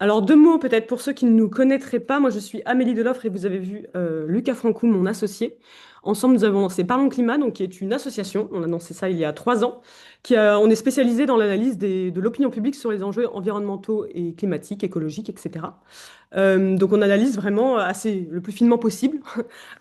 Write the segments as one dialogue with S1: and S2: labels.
S1: Alors, deux mots peut-être pour ceux qui ne nous connaîtraient pas. Moi, je suis Amélie Deloffre et vous avez vu Lucas Francoum, mon associé. Ensemble, nous avons lancé Parlons Climat, donc, qui est une association. On a lancé ça il y a 3 ans. On est spécialisé dans l'analyse de l'opinion publique sur les enjeux environnementaux et climatiques, écologiques, etc. Donc, on analyse vraiment le plus finement possible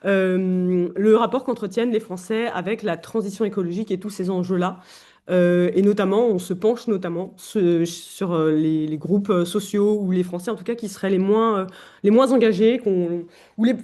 S1: le rapport qu'entretiennent les Français avec la transition écologique et tous ces enjeux-là. Et notamment, on se penche notamment sur les groupes sociaux ou les Français en tout cas qui seraient les moins engagés, ou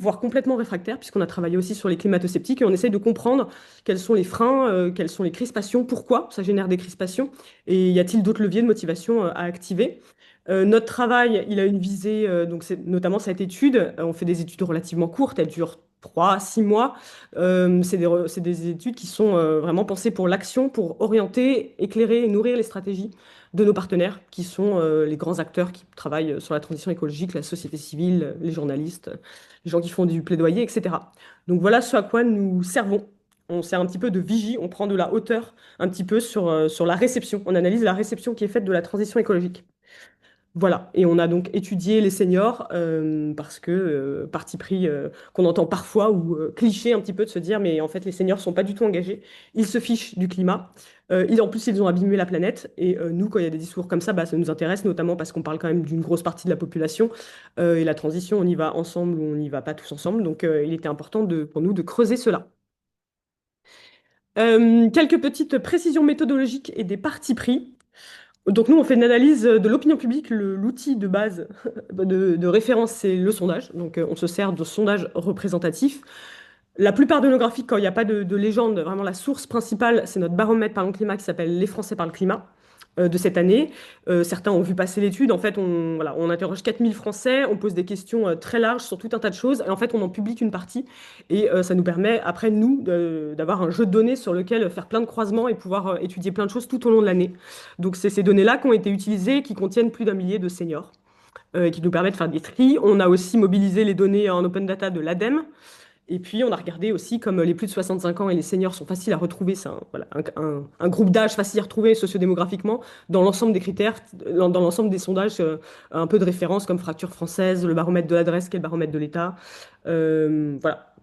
S1: voire complètement réfractaires, puisqu'on a travaillé aussi sur les climato-sceptiques et on essaye de comprendre quels sont les freins, quelles sont les crispations, pourquoi ça génère des crispations et y a-t-il d'autres leviers de motivation à activer. Notre travail, il a une visée, donc c'est notamment cette étude. On fait des études relativement courtes, elles durent 3 à 6 mois. C'est des études qui sont vraiment pensées pour l'action, pour orienter, éclairer et nourrir les stratégies de nos partenaires, qui sont les grands acteurs qui travaillent sur la transition écologique, la société civile, les journalistes, les gens qui font du plaidoyer, etc. Donc voilà ce à quoi nous servons. On sert un petit peu de vigie, on prend de la hauteur un petit peu sur la réception. On analyse la réception qui est faite de la transition écologique. Voilà, et on a donc étudié les seniors parce que parti pris qu'on entend parfois ou cliché un petit peu de se dire mais en fait les seniors sont pas du tout engagés, ils se fichent du climat, en plus ils ont abîmé la planète et nous quand il y a des discours comme ça, bah, ça nous intéresse notamment parce qu'on parle quand même d'une grosse partie de la population et la transition on y va ensemble ou on n'y va pas tous ensemble donc il était important pour nous de creuser cela. Quelques petites précisions méthodologiques et des partis pris. Donc nous, on fait une analyse de l'opinion publique. L'outil de base de référence, c'est le sondage. Donc on se sert de sondages représentatifs. La plupart de nos graphiques, quand il n'y a pas de légende, vraiment la source principale, c'est notre baromètre Parlons Climat qui s'appelle Les Français parlent climat de cette année. Certains ont vu passer l'étude. En fait, voilà, on interroge 4000 Français, on pose des questions très larges sur tout un tas de choses. Et en fait, on en publie une partie. Et ça nous permet, après, nous, d'avoir un jeu de données sur lequel faire plein de croisements et pouvoir étudier plein de choses tout au long de l'année. Donc, c'est ces données-là qui ont été utilisées, qui contiennent plus d'un millier de seniors, et qui nous permettent de faire des tris. On a aussi mobilisé les données en open data de l'ADEME. Et puis, on a regardé aussi, comme les plus de 65 ans et les seniors sont faciles à retrouver, c'est voilà, un groupe d'âge facile à retrouver sociodémographiquement, dans l'ensemble des critères, dans l'ensemble des sondages, un peu de référence comme Fracture française, le baromètre de l'adresse, qui est le baromètre de l'État. Voilà.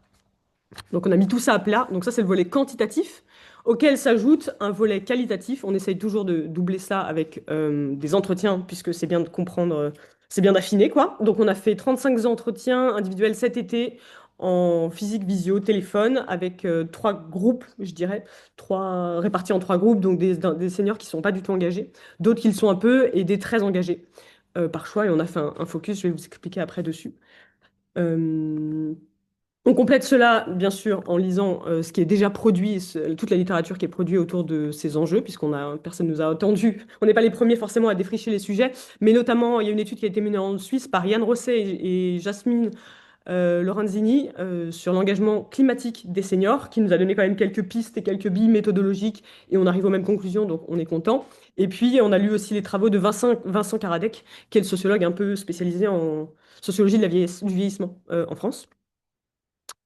S1: Donc, on a mis tout ça à plat. Donc, ça, c'est le volet quantitatif, auquel s'ajoute un volet qualitatif. On essaye toujours de doubler ça avec des entretiens, puisque c'est bien de comprendre, c'est bien d'affiner, quoi. Donc, on a fait 35 entretiens individuels cet été en physique, visio, téléphone, avec 3 groupes, je dirais, répartis en 3 groupes, donc des seniors qui ne sont pas du tout engagés, d'autres qui le sont un peu, et des très engagés par choix. Et on a fait un focus, je vais vous expliquer après dessus. Euh, on complète cela, bien sûr, en lisant ce qui est déjà produit, toute la littérature qui est produite autour de ces enjeux, personne nous a attendu. On n'est pas les premiers forcément à défricher les sujets, mais notamment, il y a une étude qui a été menée en Suisse par Yann Rosset et Jasmine Lorenzini sur l'engagement climatique des seniors, qui nous a donné quand même quelques pistes et quelques billes méthodologiques, et on arrive aux mêmes conclusions, donc on est content. Et puis, on a lu aussi les travaux de Vincent Karadec, qui est le sociologue un peu spécialisé en sociologie de du vieillissement en France.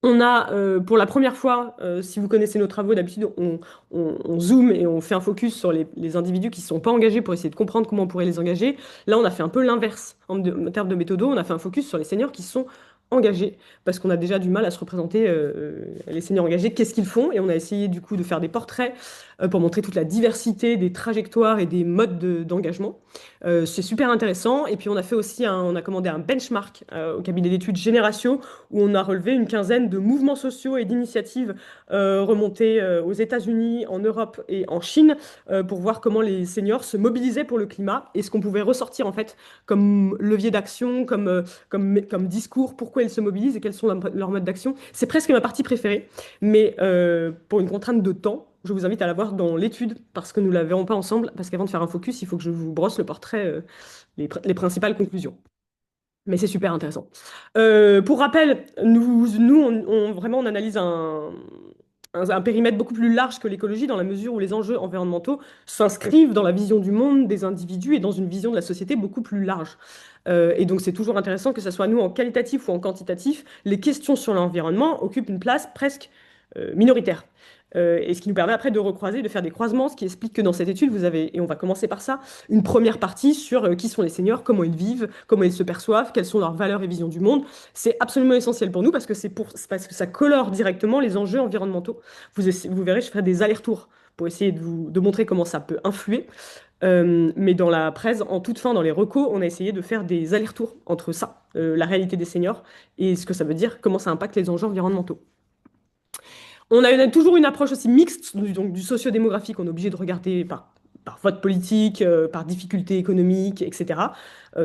S1: On a, pour la première fois, si vous connaissez nos travaux, d'habitude, on zoome et on fait un focus sur les individus qui ne sont pas engagés pour essayer de comprendre comment on pourrait les engager. Là, on a fait un peu l'inverse en termes de méthodo. On a fait un focus sur les seniors qui sont engagés parce qu'on a déjà du mal à se représenter les seniors engagés, qu'est-ce qu'ils font. Et on a essayé du coup de faire des portraits pour montrer toute la diversité des trajectoires et des modes d'engagement. C'est super intéressant. Et puis, on a fait aussi on a commandé un benchmark au cabinet d'études Génératio où on a relevé une quinzaine de mouvements sociaux et d'initiatives remontées aux États-Unis, en Europe et en Chine pour voir comment les seniors se mobilisaient pour le climat et ce qu'on pouvait ressortir en fait comme levier d'action, comme discours, pourquoi ils se mobilisent et quels sont leurs modes d'action. C'est presque ma partie préférée, mais pour une contrainte de temps, je vous invite à la voir dans l'étude parce que nous ne la verrons pas ensemble, parce qu'avant de faire un focus, il faut que je vous brosse le portrait, les principales conclusions. Mais c'est super intéressant. Pour rappel, vraiment, on analyse un périmètre beaucoup plus large que l'écologie dans la mesure où les enjeux environnementaux s'inscrivent dans la vision du monde des individus et dans une vision de la société beaucoup plus large. Et donc, c'est toujours intéressant que ce soit nous en qualitatif ou en quantitatif, les questions sur l'environnement occupent une place presque minoritaire. Et ce qui nous permet après de recroiser, de faire des croisements, ce qui explique que dans cette étude, vous avez, et on va commencer par ça, une première partie sur qui sont les seniors, comment ils vivent, comment ils se perçoivent, quelles sont leurs valeurs et visions du monde. C'est absolument essentiel pour nous c'est parce que ça colore directement les enjeux environnementaux. Vous verrez, je ferai des allers-retours pour essayer de montrer comment ça peut influer. Mais dans la presse, en toute fin, dans les recos, on a essayé de faire des allers-retours entre ça, la réalité des seniors, et ce que ça veut dire, comment ça impacte les enjeux environnementaux. Toujours une approche aussi mixte, donc du sociodémographique, on est obligé de regarder par vote politique, par difficulté économique, etc.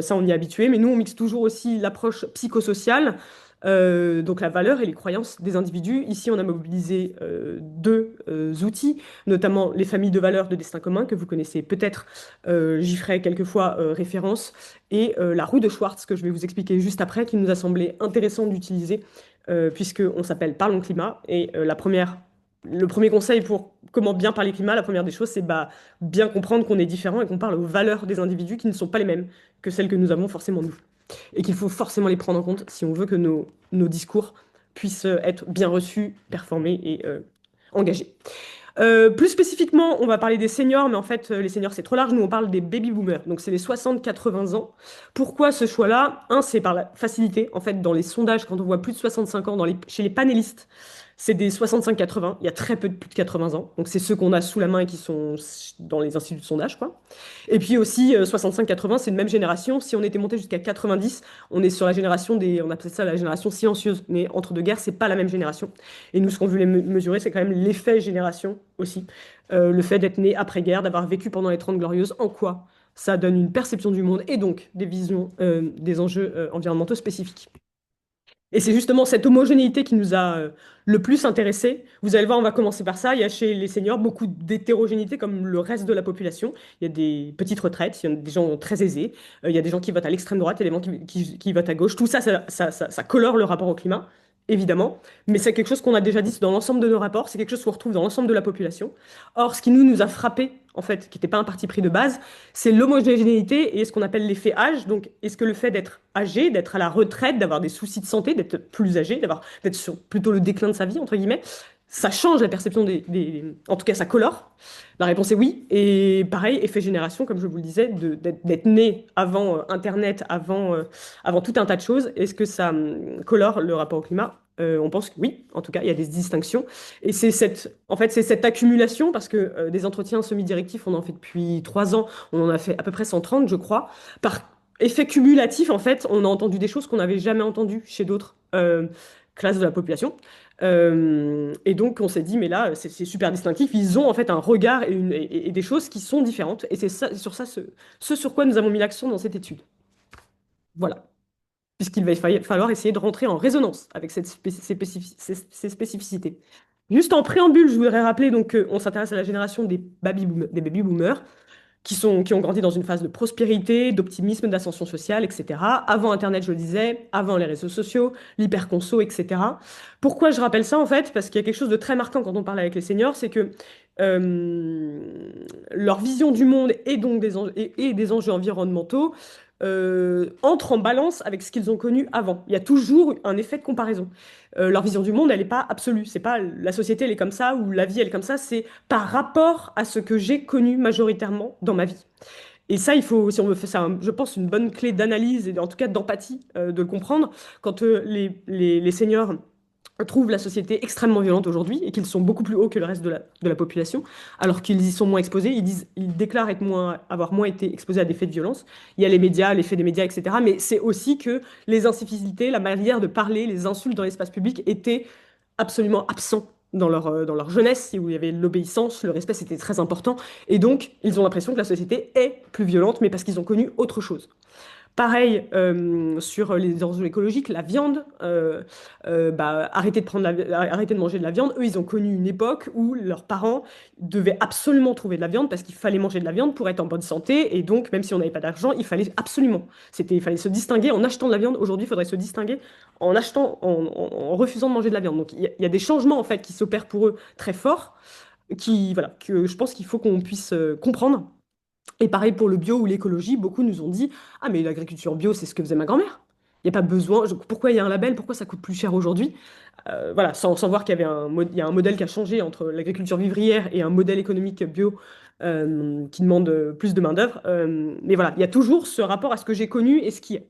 S1: Ça, on y est habitué, mais nous, on mixe toujours aussi l'approche psychosociale, donc la valeur et les croyances des individus. Ici, on a mobilisé deux outils, notamment les familles de valeurs de destin commun, que vous connaissez peut-être, j'y ferai quelquefois référence, et la roue de Schwartz, que je vais vous expliquer juste après, qui nous a semblé intéressant d'utiliser puisqu'on s'appelle Parlons Climat. Et le premier conseil pour comment bien parler climat, la première des choses, c'est bien comprendre qu'on est différent et qu'on parle aux valeurs des individus qui ne sont pas les mêmes que celles que nous avons forcément nous. Et qu'il faut forcément les prendre en compte si on veut que nos discours puissent être bien reçus, performés et engagés. Plus spécifiquement, on va parler des seniors, mais en fait, les seniors, c'est trop large. Nous, on parle des baby boomers. Donc, c'est les 60-80 ans. Pourquoi ce choix-là? Un, c'est par la facilité. En fait, dans les sondages, quand on voit plus de 65 ans chez les panélistes, c'est des 65-80. Il y a très peu de plus de 80 ans. Donc, c'est ceux qu'on a sous la main et qui sont dans les instituts de sondage, quoi. Et puis aussi, 65-80, c'est une même génération. Si on était monté jusqu'à 90, on est sur la génération on appelle ça la génération silencieuse. Mais entre deux guerres, c'est pas la même génération. Et nous, ce qu'on voulait mesurer, c'est quand même l'effet génération aussi. Le fait d'être né après-guerre, d'avoir vécu pendant les 30 Glorieuses, en quoi ça donne une perception du monde et donc des visions des enjeux environnementaux spécifiques. Et c'est justement cette homogénéité qui nous a le plus intéressés. Vous allez voir, on va commencer par ça. Il y a chez les seniors beaucoup d'hétérogénéité comme le reste de la population. Il y a des petites retraites, il y a des gens très aisés, il y a des gens qui votent à l'extrême droite, il y a des gens qui votent à gauche. Tout ça, ça colore le rapport au climat, évidemment. Mais c'est quelque chose qu'on a déjà dit dans l'ensemble de nos rapports, c'est quelque chose qu'on retrouve dans l'ensemble de la population. Or, ce qui nous a frappé, en fait, qui n'était pas un parti pris de base, c'est l'homogénéité et ce qu'on appelle l'effet âge. Donc, est-ce que le fait d'être âgé, d'être à la retraite, d'avoir des soucis de santé, d'être plus âgé, d'être sur plutôt le déclin de sa vie, entre guillemets, ça change la perception En tout cas, ça colore. La réponse est oui. Et pareil, effet génération, comme je vous le disais, d'être né avant Internet, avant tout un tas de choses. Est-ce que ça colore le rapport au climat? On pense que oui, en tout cas, il y a des distinctions. Et en fait, c'est cette accumulation, parce que des entretiens semi-directifs, on en fait depuis 3 ans, on en a fait à peu près 130, je crois. Par effet cumulatif, en fait, on a entendu des choses qu'on n'avait jamais entendues chez d'autres classes de la population. Et donc, on s'est dit, mais là, c'est super distinctif. Ils ont en fait un regard et des choses qui sont différentes. Et c'est sur ça, ce sur quoi nous avons mis l'accent dans cette étude. Voilà. Puisqu'il va falloir essayer de rentrer en résonance avec ces spécificités. Juste en préambule, je voudrais rappeler donc qu'on s'intéresse à la génération des baby boomers qui ont grandi dans une phase de prospérité, d'optimisme, d'ascension sociale, etc. Avant Internet, je le disais, avant les réseaux sociaux, l'hyperconso, etc. Pourquoi je rappelle ça en fait? Parce qu'il y a quelque chose de très marquant quand on parle avec les seniors, c'est que leur vision du monde et donc des enjeux environnementaux entrent en balance avec ce qu'ils ont connu avant. Il y a toujours un effet de comparaison. Leur vision du monde, elle n'est pas absolue. C'est pas la société, elle est comme ça, ou la vie, elle est comme ça. C'est par rapport à ce que j'ai connu majoritairement dans ma vie. Et ça, si on veut faire ça, je pense, une bonne clé d'analyse et en tout cas d'empathie, de le comprendre. Quand les seniors trouvent la société extrêmement violente aujourd'hui et qu'ils sont beaucoup plus hauts que le reste de la population, alors qu'ils y sont moins exposés. Ils déclarent avoir moins été exposés à des faits de violence. Il y a les médias, l'effet des médias, etc. Mais c'est aussi que les incivilités, la manière de parler, les insultes dans l'espace public étaient absolument absents dans leur jeunesse, où il y avait l'obéissance, le respect, c'était très important. Et donc, ils ont l'impression que la société est plus violente, mais parce qu'ils ont connu autre chose. Pareil sur les enjeux écologiques, la viande, arrêter de manger de la viande. Eux, ils ont connu une époque où leurs parents devaient absolument trouver de la viande parce qu'il fallait manger de la viande pour être en bonne santé. Et donc, même si on n'avait pas d'argent, il fallait absolument. Il fallait se distinguer en achetant de la viande. Aujourd'hui, il faudrait se distinguer en refusant de manger de la viande. Donc, il y a des changements en fait qui s'opèrent pour eux très forts, voilà, que je pense qu'il faut qu'on puisse comprendre. Et pareil pour le bio ou l'écologie, beaucoup nous ont dit, ah mais l'agriculture bio, c'est ce que faisait ma grand-mère. Il n'y a pas besoin. Pourquoi il y a un label? Pourquoi ça coûte plus cher aujourd'hui? Voilà, sans voir qu'il y avait il y a un modèle qui a changé entre l'agriculture vivrière et un modèle économique bio qui demande plus de main-d'œuvre. Mais voilà, il y a toujours ce rapport à ce que j'ai connu et ce qui est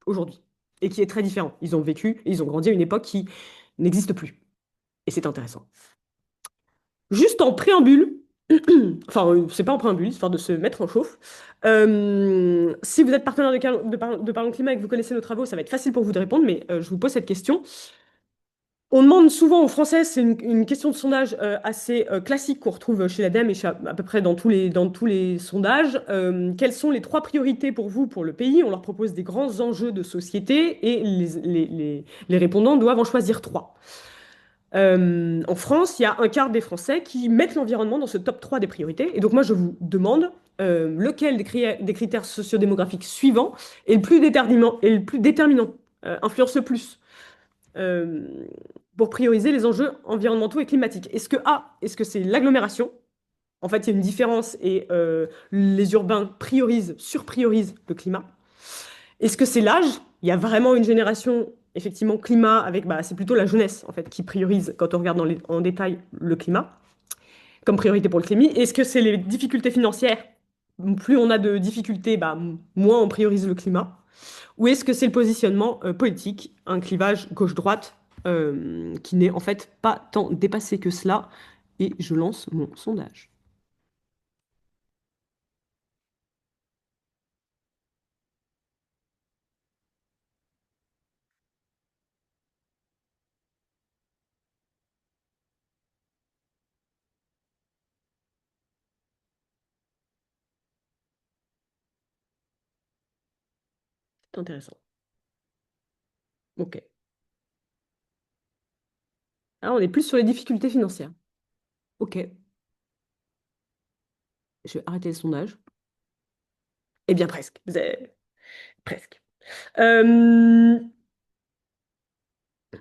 S1: aujourd'hui, et qui est très différent. Ils ont vécu et ils ont grandi à une époque qui n'existe plus. Et c'est intéressant. Juste en préambule, enfin, c'est pas en préambule, histoire de se mettre en chauffe. Si vous êtes partenaire de Parlons Climat et que vous connaissez nos travaux, ça va être facile pour vous de répondre, mais je vous pose cette question. On demande souvent aux Français, c'est une question de sondage assez classique qu'on retrouve chez l'ADEME et à peu près dans tous les sondages. Quelles sont les trois priorités pour vous, pour le pays? On leur propose des grands enjeux de société et les répondants doivent en choisir trois. En France, il y a un quart des Français qui mettent l'environnement dans ce top 3 des priorités. Et donc moi, je vous demande lequel des critères sociodémographiques suivants est le plus déterminant, influence le plus euh, pour prioriser les enjeux environnementaux et climatiques. Est-ce que c'est l'agglomération? En fait, il y a une différence et les urbains surpriorisent le climat. Est-ce que c'est l'âge? Il y a vraiment une génération, effectivement, climat avec, bah, c'est plutôt la jeunesse, en fait, qui priorise, quand on regarde en détail, le climat, comme priorité pour le climat. Est-ce que c'est les difficultés financières? Plus on a de difficultés, bah, moins on priorise le climat. Ou est-ce que c'est le positionnement politique, un clivage gauche-droite qui n'est en fait pas tant dépassé que cela? Et je lance mon sondage. C'est intéressant. Ok. Alors, on est plus sur les difficultés financières. Ok. Je vais arrêter le sondage. Eh bien, presque. Presque. Euh,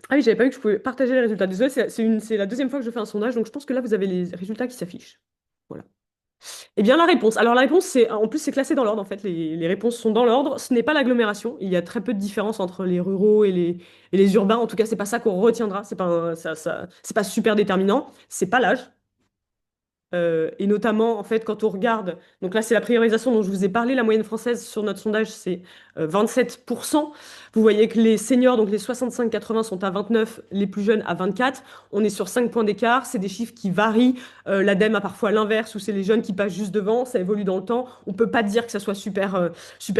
S1: Ah oui, j'avais pas vu que je pouvais partager les résultats. Désolé, c'est la deuxième fois que je fais un sondage, donc je pense que là, vous avez les résultats qui s'affichent. Voilà. Eh bien, la réponse. Alors, la réponse, en plus, c'est classé dans l'ordre, en fait. Les réponses sont dans l'ordre. Ce n'est pas l'agglomération. Il y a très peu de différence entre les ruraux et les urbains. En tout cas, c'est pas ça qu'on retiendra. C'est pas, c'est pas super déterminant. C'est pas l'âge. Et notamment, en fait, quand on regarde, donc là, c'est la priorisation dont je vous ai parlé. La moyenne française sur notre sondage, c'est 27%. Vous voyez que les seniors, donc les 65-80, sont à 29, les plus jeunes à 24. On est sur 5 points d'écart. C'est des chiffres qui varient. L'ADEME a parfois l'inverse, où c'est les jeunes qui passent juste devant. Ça évolue dans le temps. On peut pas dire que ça soit super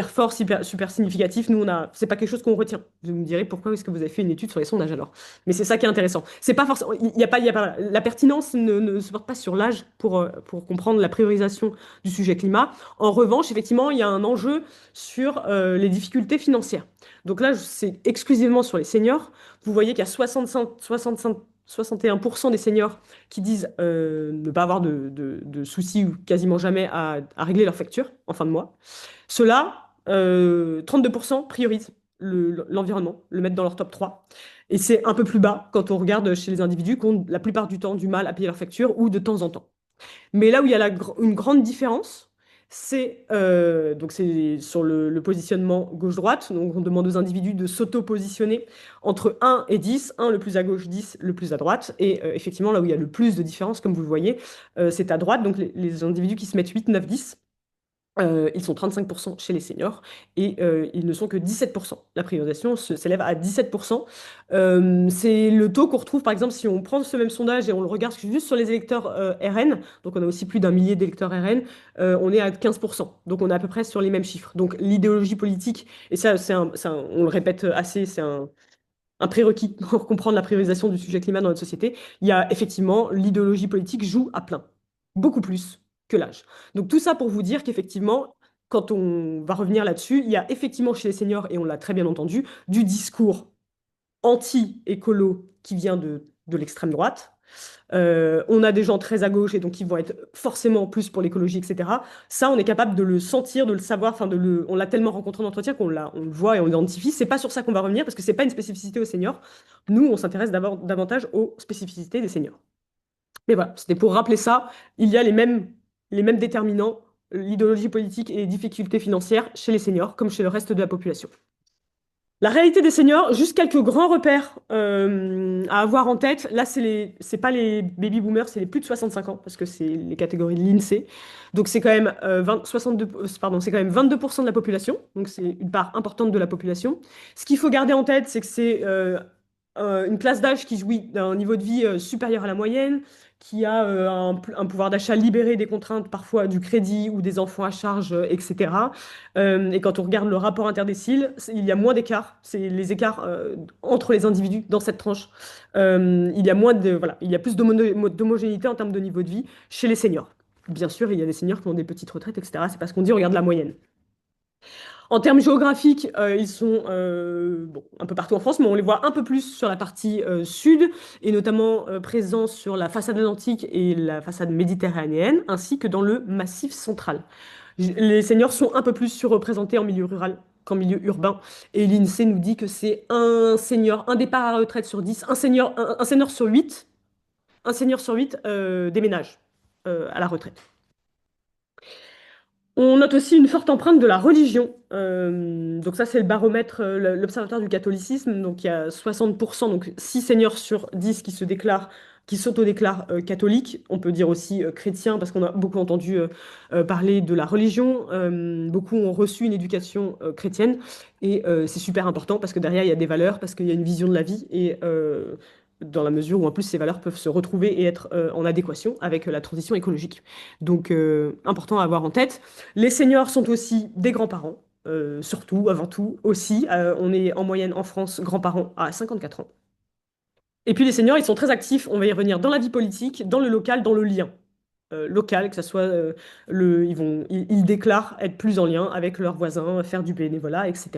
S1: fort, super significatif. Nous, c'est pas quelque chose qu'on retient. Vous me direz pourquoi est-ce que vous avez fait une étude sur les sondages alors? Mais c'est ça qui est intéressant. C'est pas forcément, il y a pas, la pertinence ne se porte pas sur l'âge pour comprendre la priorisation du sujet climat. En revanche, effectivement, il y a un enjeu sur les difficultés financières. Donc là, c'est exclusivement sur les seniors. Vous voyez qu'il y a 61% des seniors qui disent ne pas avoir de soucis ou quasiment jamais à régler leurs factures en fin de mois. Ceux-là, 32% priorisent l'environnement, le mettre dans leur top 3. Et c'est un peu plus bas quand on regarde chez les individus qui ont la plupart du temps du mal à payer leurs factures ou de temps en temps. Mais là où il y a une grande différence, c'est sur le positionnement gauche-droite. Donc on demande aux individus de s'auto-positionner entre 1 et 10, 1 le plus à gauche, 10 le plus à droite. Et effectivement, là où il y a le plus de différence, comme vous le voyez, c'est à droite. Donc les individus qui se mettent 8, 9, 10. Ils sont 35% chez les seniors et ils ne sont que 17%. La priorisation s'élève à 17%. C'est le taux qu'on retrouve, par exemple, si on prend ce même sondage et on le regarde juste sur les électeurs RN, donc on a aussi plus d'un millier d'électeurs RN, on est à 15%. Donc on est à peu près sur les mêmes chiffres. Donc l'idéologie politique, et ça, on le répète assez, c'est un prérequis pour comprendre la priorisation du sujet climat dans notre société, il y a effectivement l'idéologie politique joue à plein, beaucoup plus que l'âge. Donc tout ça pour vous dire qu'effectivement, quand on va revenir là-dessus, il y a effectivement chez les seniors, et on l'a très bien entendu, du discours anti-écolo qui vient de l'extrême droite. On a des gens très à gauche et donc ils vont être forcément plus pour l'écologie, etc. Ça, on est capable de le sentir, de le savoir, on l'a tellement rencontré en entretien on le voit et on l'identifie. C'est pas sur ça qu'on va revenir parce que c'est pas une spécificité aux seniors. Nous, on s'intéresse d'abord davantage aux spécificités des seniors. Mais voilà, c'était pour rappeler ça. Il y a les mêmes déterminants, l'idéologie politique et les difficultés financières chez les seniors comme chez le reste de la population. La réalité des seniors, juste quelques grands repères à avoir en tête. Là, c'est pas les baby boomers, c'est les plus de 65 ans, parce que c'est les catégories de l'INSEE. Donc c'est quand même 62, pardon, c'est quand même 22% de la population. Donc c'est une part importante de la population. Ce qu'il faut garder en tête, c'est que c'est une classe d'âge qui jouit d'un niveau de vie supérieur à la moyenne, qui a un pouvoir d'achat libéré des contraintes parfois du crédit ou des enfants à charge, etc. Et quand on regarde le rapport interdécile, il y a moins d'écart. C'est les écarts entre les individus dans cette tranche. Il y a moins de, voilà, il y a plus d'homogénéité en termes de niveau de vie chez les seniors. Bien sûr, il y a des seniors qui ont des petites retraites, etc. C'est parce qu'on dit, on regarde la moyenne. En termes géographiques, ils sont bon, un peu partout en France, mais on les voit un peu plus sur la partie sud, et notamment présents sur la façade atlantique et la façade méditerranéenne, ainsi que dans le massif central. Les seniors sont un peu plus surreprésentés en milieu rural qu'en milieu urbain. Et l'INSEE nous dit que c'est un senior, un départ à la retraite sur 10, un senior sur 8, un senior sur 8 déménage à la retraite. On note aussi une forte empreinte de la religion. Donc ça, c'est le baromètre, l'observatoire du catholicisme. Donc il y a 60%, donc 6 seniors sur 10 qui se déclarent, qui s'autodéclarent catholiques. On peut dire aussi chrétiens, parce qu'on a beaucoup entendu parler de la religion. Beaucoup ont reçu une éducation chrétienne. Et c'est super important, parce que derrière, il y a des valeurs, parce qu'il y a une vision de la vie. Et dans la mesure où, en plus, ces valeurs peuvent se retrouver et être en adéquation avec la transition écologique. Donc, important à avoir en tête. Les seniors sont aussi des grands-parents, surtout, avant tout, aussi. On est en moyenne en France grands-parents à 54 ans. Et puis les seniors, ils sont très actifs, on va y revenir, dans la vie politique, dans le local, dans le lien local, que ce soit ils déclarent être plus en lien avec leurs voisins, faire du bénévolat, etc.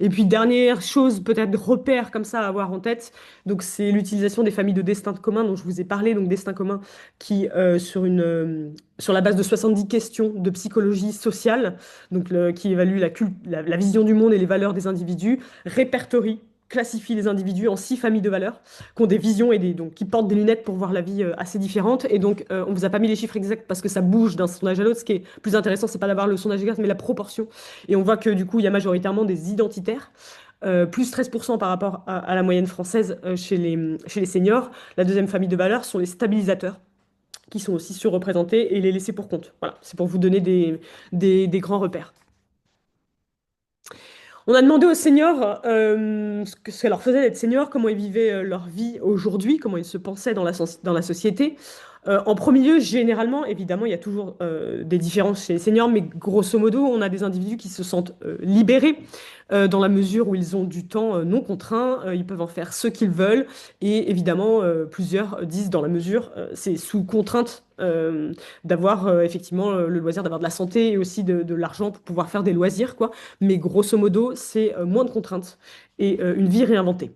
S1: Et puis dernière chose, peut-être repère comme ça à avoir en tête, donc c'est l'utilisation des familles de destin commun dont je vous ai parlé, donc destin commun qui sur la base de 70 questions de psychologie sociale, donc qui évalue la vision du monde et les valeurs des individus, répertorie classifie les individus en 6 familles de valeurs qui ont des visions et donc qui portent des lunettes pour voir la vie assez différente. Et donc, on vous a pas mis les chiffres exacts parce que ça bouge d'un sondage à l'autre. Ce qui est plus intéressant, c'est pas d'avoir le sondage exact, mais la proportion. Et on voit que du coup, il y a majoritairement des identitaires. Plus 13% par rapport à la moyenne française chez les seniors. La deuxième famille de valeurs sont les stabilisateurs, qui sont aussi surreprésentés, et les laissés pour compte. Voilà, c'est pour vous donner des grands repères. On a demandé aux seniors ce que ça leur faisait d'être seniors, comment ils vivaient leur vie aujourd'hui, comment ils se pensaient dans la société. En premier lieu, généralement, évidemment, il y a toujours des différences chez les seniors, mais grosso modo, on a des individus qui se sentent libérés dans la mesure où ils ont du temps non contraint, ils peuvent en faire ce qu'ils veulent, et évidemment, plusieurs disent dans la mesure, c'est sous contrainte d'avoir effectivement le loisir d'avoir de la santé et aussi de l'argent pour pouvoir faire des loisirs, quoi. Mais grosso modo, c'est moins de contraintes et une vie réinventée.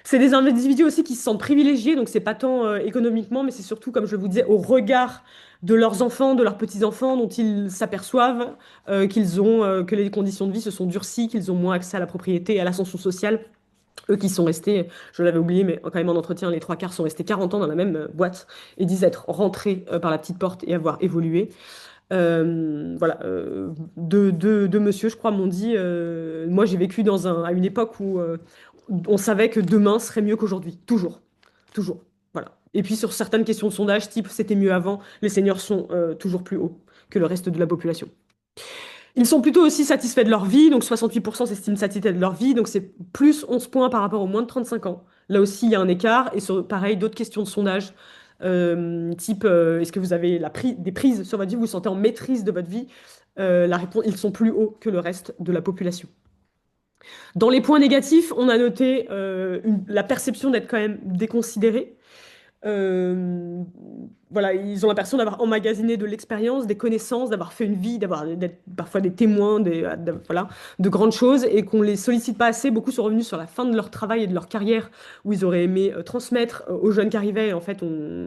S1: C'est des individus aussi qui se sentent privilégiés, donc c'est pas tant économiquement, mais c'est surtout, comme je vous disais, au regard de leurs enfants, de leurs petits-enfants, dont ils s'aperçoivent que les conditions de vie se sont durcies, qu'ils ont moins accès à la propriété et à l'ascension sociale. Eux qui sont restés, je l'avais oublié, mais quand même en entretien, les trois quarts sont restés 40 ans dans la même boîte et disent être rentrés par la petite porte et avoir évolué. Voilà, deux monsieur, je crois, m'ont dit, moi j'ai vécu à une époque où on savait que demain serait mieux qu'aujourd'hui, toujours, toujours. Voilà. Et puis sur certaines questions de sondage, type c'était mieux avant, les seniors sont toujours plus hauts que le reste de la population. Ils sont plutôt aussi satisfaits de leur vie, donc 68% s'estiment satisfaits de leur vie, donc c'est plus 11 points par rapport aux moins de 35 ans. Là aussi, il y a un écart, et pareil, d'autres questions de sondage, type est-ce que vous avez des prises sur votre vie, vous vous sentez en maîtrise de votre vie? La réponse, ils sont plus hauts que le reste de la population. Dans les points négatifs, on a noté la perception d'être quand même déconsidéré. Euh, voilà, ils ont l'impression d'avoir emmagasiné de l'expérience, des connaissances, d'avoir fait une vie, d'être parfois des témoins, voilà, de grandes choses, et qu'on les sollicite pas assez. Beaucoup sont revenus sur la fin de leur travail et de leur carrière, où ils auraient aimé transmettre aux jeunes qui arrivaient. En fait,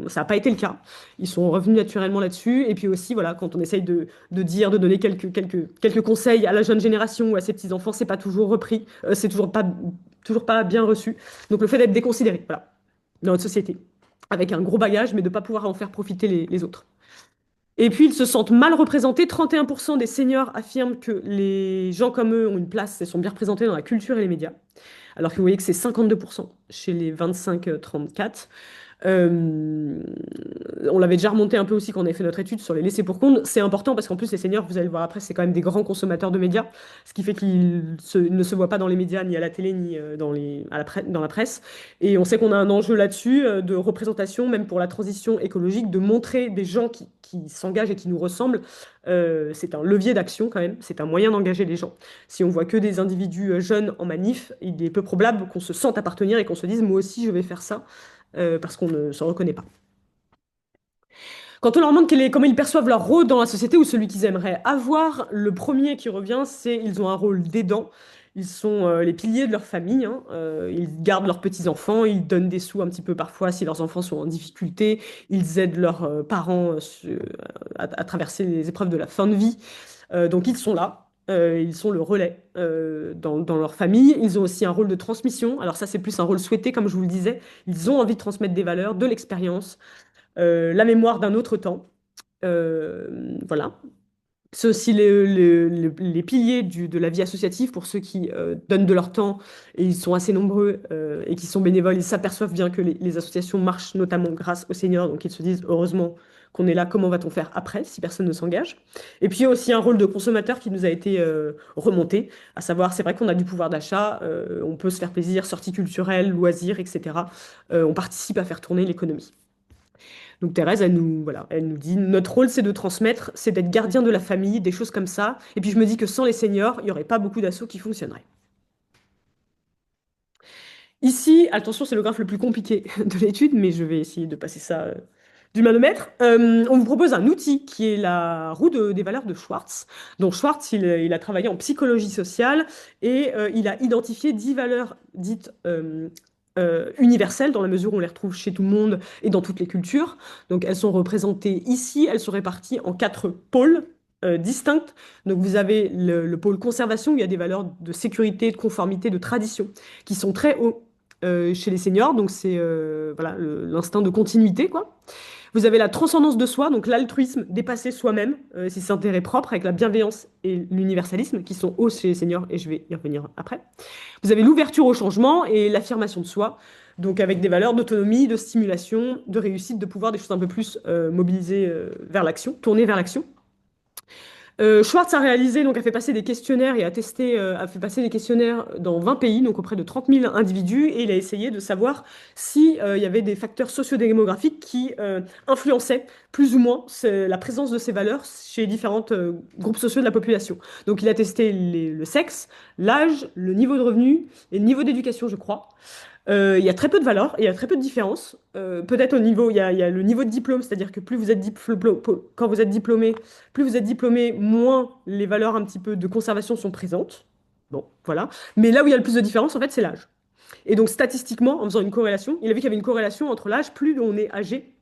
S1: ça n'a pas été le cas. Ils sont revenus naturellement là-dessus. Et puis aussi, voilà, quand on essaye de donner quelques conseils à la jeune génération ou à ses petits-enfants, c'est pas toujours repris, c'est toujours pas bien reçu. Donc le fait d'être déconsidéré, voilà, dans notre société avec un gros bagage, mais de ne pas pouvoir en faire profiter les autres. Et puis, ils se sentent mal représentés. 31% des seniors affirment que les gens comme eux ont une place et sont bien représentés dans la culture et les médias. Alors que vous voyez que c'est 52% chez les 25-34. Euh, on l'avait déjà remonté un peu aussi quand on avait fait notre étude sur les laissés pour compte. C'est important parce qu'en plus, les seniors, vous allez le voir après, c'est quand même des grands consommateurs de médias, ce qui fait ne se voient pas dans les médias, ni à la télé, ni dans la presse. Et on sait qu'on a un enjeu là-dessus de représentation, même pour la transition écologique, de montrer des gens qui s'engagent et qui nous ressemblent. C'est un levier d'action quand même, c'est un moyen d'engager les gens. Si on voit que des individus jeunes en manif, il est peu probable qu'on se sente appartenir et qu'on se dise, moi aussi, je vais faire ça parce qu'on ne se reconnaît pas. Quand on leur demande comment ils perçoivent leur rôle dans la société ou celui qu'ils aimeraient avoir, le premier qui revient, c'est ils ont un rôle d'aidant. Ils sont les piliers de leur famille, hein. Ils gardent leurs petits-enfants, ils donnent des sous un petit peu parfois si leurs enfants sont en difficulté, ils aident leurs parents à traverser les épreuves de la fin de vie. Donc ils sont là. Ils sont le relais dans leur famille. Ils ont aussi un rôle de transmission. Alors ça, c'est plus un rôle souhaité, comme je vous le disais. Ils ont envie de transmettre des valeurs, de l'expérience, la mémoire d'un autre temps. Voilà. C'est aussi les piliers de la vie associative pour ceux qui donnent de leur temps, et ils sont assez nombreux et qui sont bénévoles. Ils s'aperçoivent bien que les associations marchent notamment grâce aux seniors, donc ils se disent heureusement qu'on est là, comment va-t-on faire après si personne ne s'engage? Et puis il y a aussi un rôle de consommateur qui nous a été remonté, à savoir c'est vrai qu'on a du pouvoir d'achat, on peut se faire plaisir, sorties culturelles, loisirs, etc. On participe à faire tourner l'économie. Donc Thérèse, voilà, elle nous dit, notre rôle, c'est de transmettre, c'est d'être gardien de la famille, des choses comme ça. Et puis je me dis que sans les seniors, il n'y aurait pas beaucoup d'assauts qui fonctionneraient. Ici, attention, c'est le graphe le plus compliqué de l'étude, mais je vais essayer de passer ça du manomètre. On vous propose un outil qui est la roue des valeurs de Schwartz. Donc Schwartz, il a travaillé en psychologie sociale et il a identifié 10 valeurs dites universelles dans la mesure où on les retrouve chez tout le monde et dans toutes les cultures. Donc elles sont représentées ici, elles sont réparties en 4 pôles distincts. Donc vous avez le pôle conservation, où il y a des valeurs de sécurité, de conformité, de tradition qui sont très hauts chez les seniors. Donc c'est voilà, l'instinct de continuité, quoi. Vous avez la transcendance de soi, donc l'altruisme, dépasser soi-même, c'est s'intérêt propre avec la bienveillance et l'universalisme qui sont hauts chez les seniors et je vais y revenir après. Vous avez l'ouverture au changement et l'affirmation de soi, donc avec des valeurs d'autonomie, de stimulation, de réussite, de pouvoir, des choses un peu plus mobilisées vers l'action, tournées vers l'action. Schwartz a réalisé, donc a fait passer des questionnaires et a testé, a fait passer des questionnaires dans 20 pays, donc auprès de 30 000 individus, et il a essayé de savoir si il y avait des facteurs sociodémographiques qui influençaient plus ou moins la présence de ces valeurs chez différents groupes sociaux de la population. Donc il a testé le sexe, l'âge, le niveau de revenu et le niveau d'éducation, je crois. Il y a très peu de valeurs, il y a très peu de différences. Peut-être au niveau, il y a le niveau de diplôme, c'est-à-dire que plus vous êtes quand vous êtes diplômé, moins les valeurs un petit peu de conservation sont présentes. Bon, voilà. Mais là où il y a le plus de différence, en fait, c'est l'âge. Et donc, statistiquement, en faisant une corrélation, il a vu qu'il y avait une corrélation entre l'âge, plus on est âgé,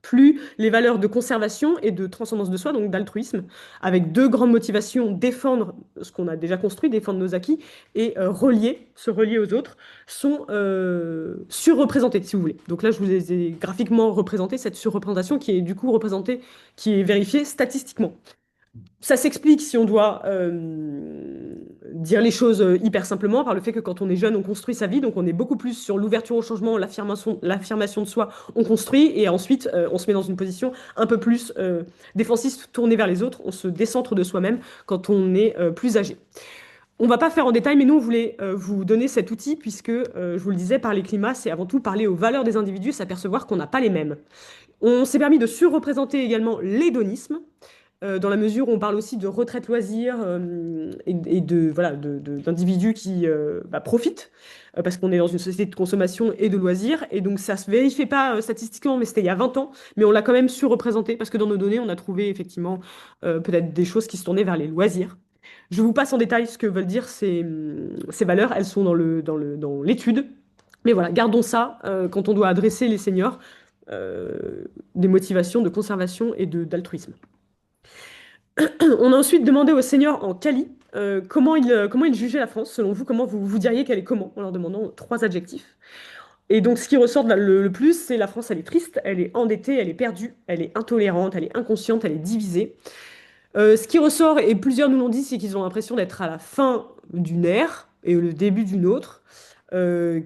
S1: plus les valeurs de conservation et de transcendance de soi, donc d'altruisme, avec deux grandes motivations, défendre ce qu'on a déjà construit, défendre nos acquis, et se relier aux autres, sont surreprésentées, si vous voulez. Donc là, je vous ai graphiquement représenté cette surreprésentation qui est du coup représentée, qui est vérifiée statistiquement. Ça s'explique si on doit dire les choses hyper simplement par le fait que quand on est jeune, on construit sa vie, donc on est beaucoup plus sur l'ouverture au changement, l'affirmation de soi, on construit et ensuite on se met dans une position un peu plus défensive, tournée vers les autres, on se décentre de soi-même quand on est plus âgé. On va pas faire en détail, mais nous, on voulait vous donner cet outil puisque, je vous le disais, parler climat, c'est avant tout parler aux valeurs des individus, s'apercevoir qu'on n'a pas les mêmes. On s'est permis de surreprésenter également l'hédonisme, dans la mesure où on parle aussi de retraite loisirs et voilà, d'individus qui profitent, parce qu'on est dans une société de consommation et de loisirs. Et donc ça se vérifiait pas statistiquement, mais c'était il y a 20 ans, mais on l'a quand même surreprésenté, parce que dans nos données, on a trouvé effectivement peut-être des choses qui se tournaient vers les loisirs. Je vous passe en détail ce que veulent dire ces valeurs. Elles sont dans l'étude. Mais voilà, gardons ça quand on doit adresser les seniors, des motivations de conservation et d'altruisme. On a ensuite demandé aux seniors en Cali comment ils jugeaient la France. Selon vous, comment vous diriez qu'elle est comment? En leur demandant 3 adjectifs. Et donc, ce qui ressort le plus, c'est la France, elle est triste, elle est endettée, elle est perdue, elle est intolérante, elle est inconsciente, elle est divisée. Ce qui ressort, et plusieurs nous l'ont dit, c'est qu'ils ont l'impression d'être à la fin d'une ère et le début d'une autre,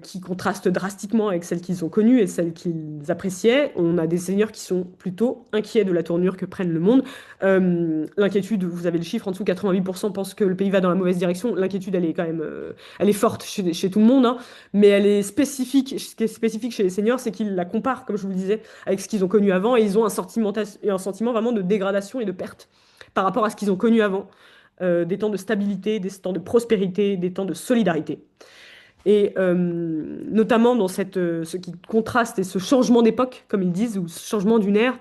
S1: qui contraste drastiquement avec celle qu'ils ont connue et celle qu'ils appréciaient. On a des seigneurs qui sont plutôt inquiets de la tournure que prenne le monde. L'inquiétude, vous avez le chiffre en dessous, 88% pensent que le pays va dans la mauvaise direction. L'inquiétude, elle est quand même, elle est forte chez tout le monde, hein, mais elle est spécifique. Ce qui est spécifique chez les seniors, c'est qu'ils la comparent, comme je vous le disais, avec ce qu'ils ont connu avant, et ils ont un sentiment vraiment de dégradation et de perte par rapport à ce qu'ils ont connu avant, des temps de stabilité, des temps de prospérité, des temps de solidarité. Et notamment dans ce qui contraste et ce changement d'époque, comme ils disent, ou ce changement d'une ère,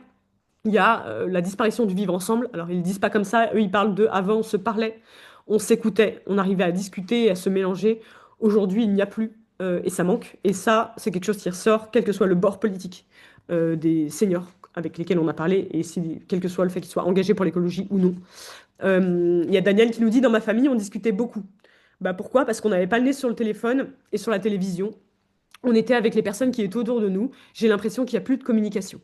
S1: il y a la disparition du vivre ensemble. Alors ils ne disent pas comme ça, eux ils parlent de avant on se parlait, on s'écoutait, on arrivait à discuter, à se mélanger. Aujourd'hui il n'y a plus et ça manque. Et ça c'est quelque chose qui ressort, quel que soit le bord politique des seniors avec lesquels on a parlé, et quel que soit le fait qu'ils soient engagés pour l'écologie ou non. Il y a Daniel qui nous dit, dans ma famille, on discutait beaucoup. Bah pourquoi? Parce qu'on n'avait pas le nez sur le téléphone et sur la télévision. On était avec les personnes qui étaient autour de nous. J'ai l'impression qu'il n'y a plus de communication.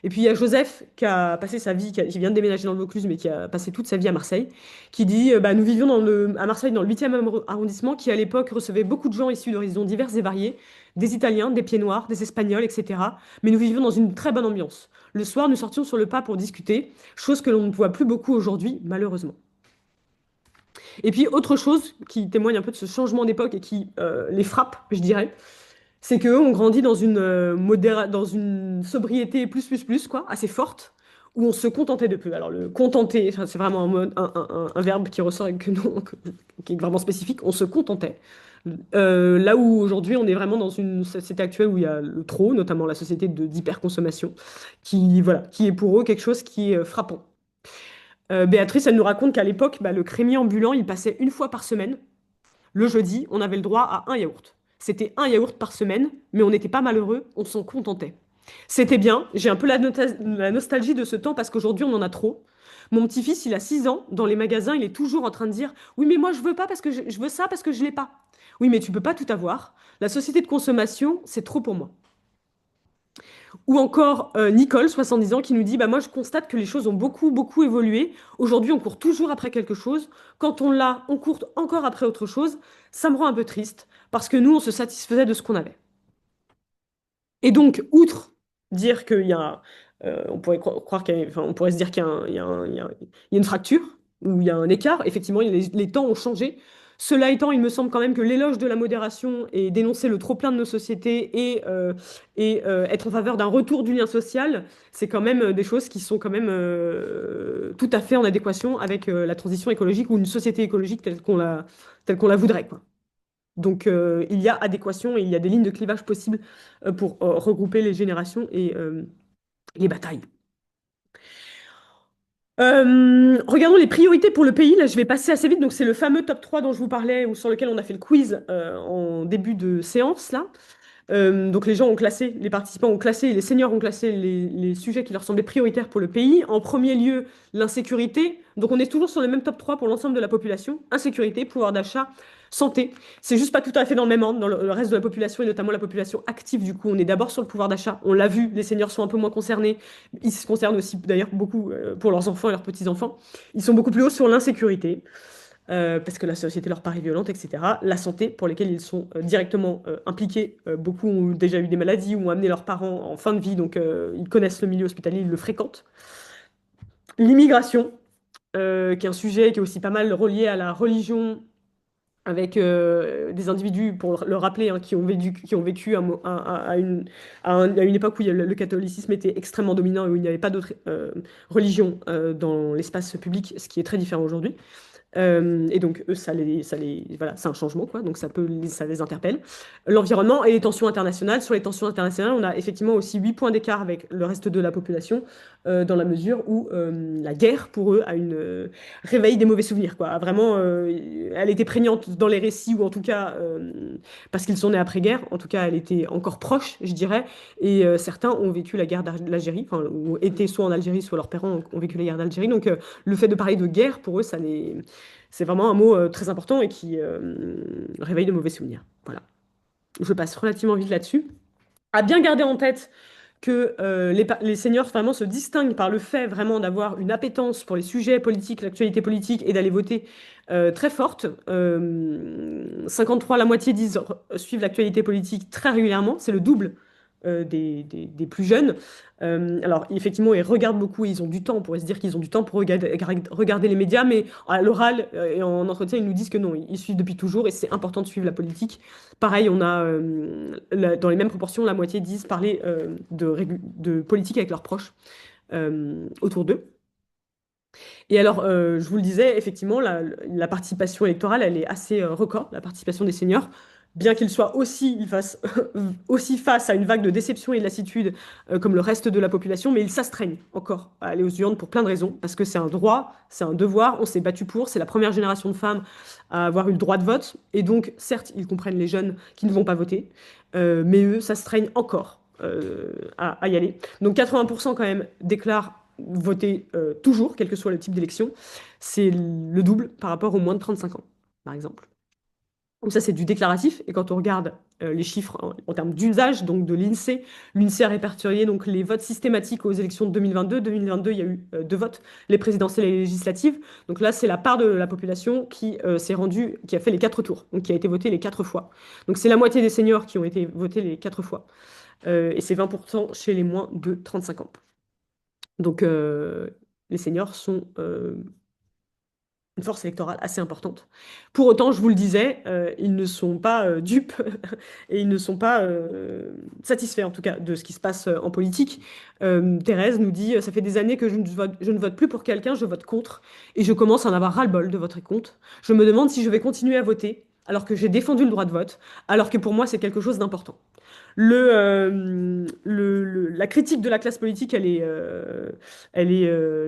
S1: Et puis il y a Joseph qui a passé sa vie, qui vient de déménager dans le Vaucluse, mais qui a passé toute sa vie à Marseille, qui dit bah, nous vivions à Marseille dans le 8e arrondissement, qui à l'époque recevait beaucoup de gens issus d'horizons divers et variés, des Italiens, des Pieds Noirs, des Espagnols, etc. Mais nous vivions dans une très bonne ambiance. Le soir, nous sortions sur le pas pour discuter, chose que l'on ne voit plus beaucoup aujourd'hui, malheureusement. Et puis autre chose qui témoigne un peu de ce changement d'époque et qui les frappe, je dirais, c'est qu'eux ont grandi dans dans une sobriété quoi, assez forte, où on se contentait de peu. Alors le contenter, enfin, c'est vraiment un verbe qui ressort et qui est vraiment spécifique, on se contentait. Là où aujourd'hui on est vraiment dans une société actuelle où il y a le trop, notamment la société d'hyperconsommation, voilà, qui est pour eux quelque chose qui est frappant. Béatrice, elle nous raconte qu'à l'époque, bah, le crémier ambulant, il passait une fois par semaine. Le jeudi, on avait le droit à un yaourt. C'était un yaourt par semaine, mais on n'était pas malheureux, on s'en contentait. C'était bien, j'ai un peu la nostalgie de ce temps parce qu'aujourd'hui, on en a trop. Mon petit-fils, il a 6 ans, dans les magasins, il est toujours en train de dire, oui, mais moi, je veux pas parce que je veux ça parce que je l'ai pas. Oui, mais tu peux pas tout avoir. La société de consommation, c'est trop pour moi. Ou encore Nicole, 70 ans, qui nous dit, bah, moi je constate que les choses ont beaucoup, beaucoup évolué. Aujourd'hui, on court toujours après quelque chose. Quand on l'a, on court encore après autre chose. Ça me rend un peu triste parce que nous, on se satisfaisait de ce qu'on avait. Et donc, outre dire qu'il y a, on pourrait croire enfin, on pourrait se dire qu'il y a, il y a une fracture ou il y a un écart. Effectivement, les temps ont changé. Cela étant, il me semble quand même que l'éloge de la modération et dénoncer le trop-plein de nos sociétés et être en faveur d'un retour du lien social, c'est quand même des choses qui sont quand même tout à fait en adéquation avec la transition écologique ou une société écologique telle qu'on la voudrait, quoi. Donc, il y a adéquation et il y a des lignes de clivage possibles pour regrouper les générations et les batailles. Regardons les priorités pour le pays. Là, je vais passer assez vite. Donc, c'est le fameux top 3 dont je vous parlais, ou sur lequel on a fait le quiz en début de séance, là. Donc les gens ont classé, les participants ont classé, les seniors ont classé les sujets qui leur semblaient prioritaires pour le pays. En premier lieu, l'insécurité. Donc on est toujours sur le même top 3 pour l'ensemble de la population. Insécurité, pouvoir d'achat, santé. C'est juste pas tout à fait dans le même ordre dans le reste de la population et notamment la population active. Du coup, on est d'abord sur le pouvoir d'achat. On l'a vu, les seniors sont un peu moins concernés. Ils se concernent aussi d'ailleurs beaucoup pour leurs enfants et leurs petits-enfants. Ils sont beaucoup plus hauts sur l'insécurité parce que la société leur paraît violente, etc. La santé, pour lesquels ils sont directement impliqués. Beaucoup ont déjà eu des maladies ou ont amené leurs parents en fin de vie, donc ils connaissent le milieu hospitalier, ils le fréquentent. L'immigration, qui est un sujet qui est aussi pas mal relié à la religion, avec des individus, pour le rappeler, hein, qui ont vécu à une époque où le catholicisme était extrêmement dominant et où il n'y avait pas d'autres religions dans l'espace public, ce qui est très différent aujourd'hui. Et donc, eux, voilà, c'est un changement, quoi. Donc, ça les interpelle. L'environnement et les tensions internationales. Sur les tensions internationales, on a effectivement aussi 8 points d'écart avec le reste de la population, dans la mesure où la guerre, pour eux, a réveille des mauvais souvenirs, quoi. Vraiment, elle était prégnante dans les récits, ou en tout cas, parce qu'ils sont nés après-guerre. En tout cas, elle était encore proche, je dirais. Et certains ont vécu la guerre d'Algérie, enfin, ou étaient soit en Algérie, soit leurs parents ont vécu la guerre d'Algérie. Donc, le fait de parler de guerre, pour eux, c'est vraiment un mot très important et qui réveille de mauvais souvenirs. Voilà. Je passe relativement vite là-dessus. À bien garder en tête que les seniors vraiment se distinguent par le fait vraiment d'avoir une appétence pour les sujets politiques, l'actualité politique et d'aller voter très forte. 53, la moitié disent suivre l'actualité politique très régulièrement, c'est le double des plus jeunes. Alors effectivement, ils regardent beaucoup et ils ont du temps, on pourrait se dire qu'ils ont du temps pour regarder les médias, mais à l'oral et en entretien, ils nous disent que non, ils suivent depuis toujours et c'est important de suivre la politique. Pareil, on a dans les mêmes proportions, la moitié disent parler de politique avec leurs proches autour d'eux. Et alors, je vous le disais, effectivement, la participation électorale, elle est assez record, la participation des seniors, bien qu'ils soient aussi, ils fassent aussi face à une vague de déception et de lassitude comme le reste de la population, mais ils s'astreignent encore à aller aux urnes pour plein de raisons, parce que c'est un droit, c'est un devoir, on s'est battu pour, c'est la première génération de femmes à avoir eu le droit de vote, et donc, certes, ils comprennent les jeunes qui ne vont pas voter, mais eux s'astreignent encore à y aller. Donc 80% quand même déclarent voter toujours, quel que soit le type d'élection. C'est le double par rapport aux moins de 35 ans, par exemple. Donc ça, c'est du déclaratif. Et quand on regarde les chiffres en termes d'usage, donc de l'INSEE, l'INSEE a répertorié donc, les votes systématiques aux élections de 2022. 2022, il y a eu deux votes, les présidentielles et les législatives. Donc là, c'est la part de la population qui s'est rendue, qui a fait les quatre tours, donc qui a été votée les quatre fois. Donc c'est la moitié des seniors qui ont été votés les quatre fois. Et c'est 20% chez les moins de 35 ans. Donc, les seniors sont une force électorale assez importante. Pour autant, je vous le disais, ils ne sont pas dupes et ils ne sont pas satisfaits, en tout cas, de ce qui se passe en politique. Thérèse nous dit, ça fait des années que je ne vote plus pour quelqu'un, je vote contre, et je commence à en avoir ras-le-bol de voter contre. Je me demande si je vais continuer à voter, alors que j'ai défendu le droit de vote, alors que pour moi, c'est quelque chose d'important. La critique de la classe politique, elle est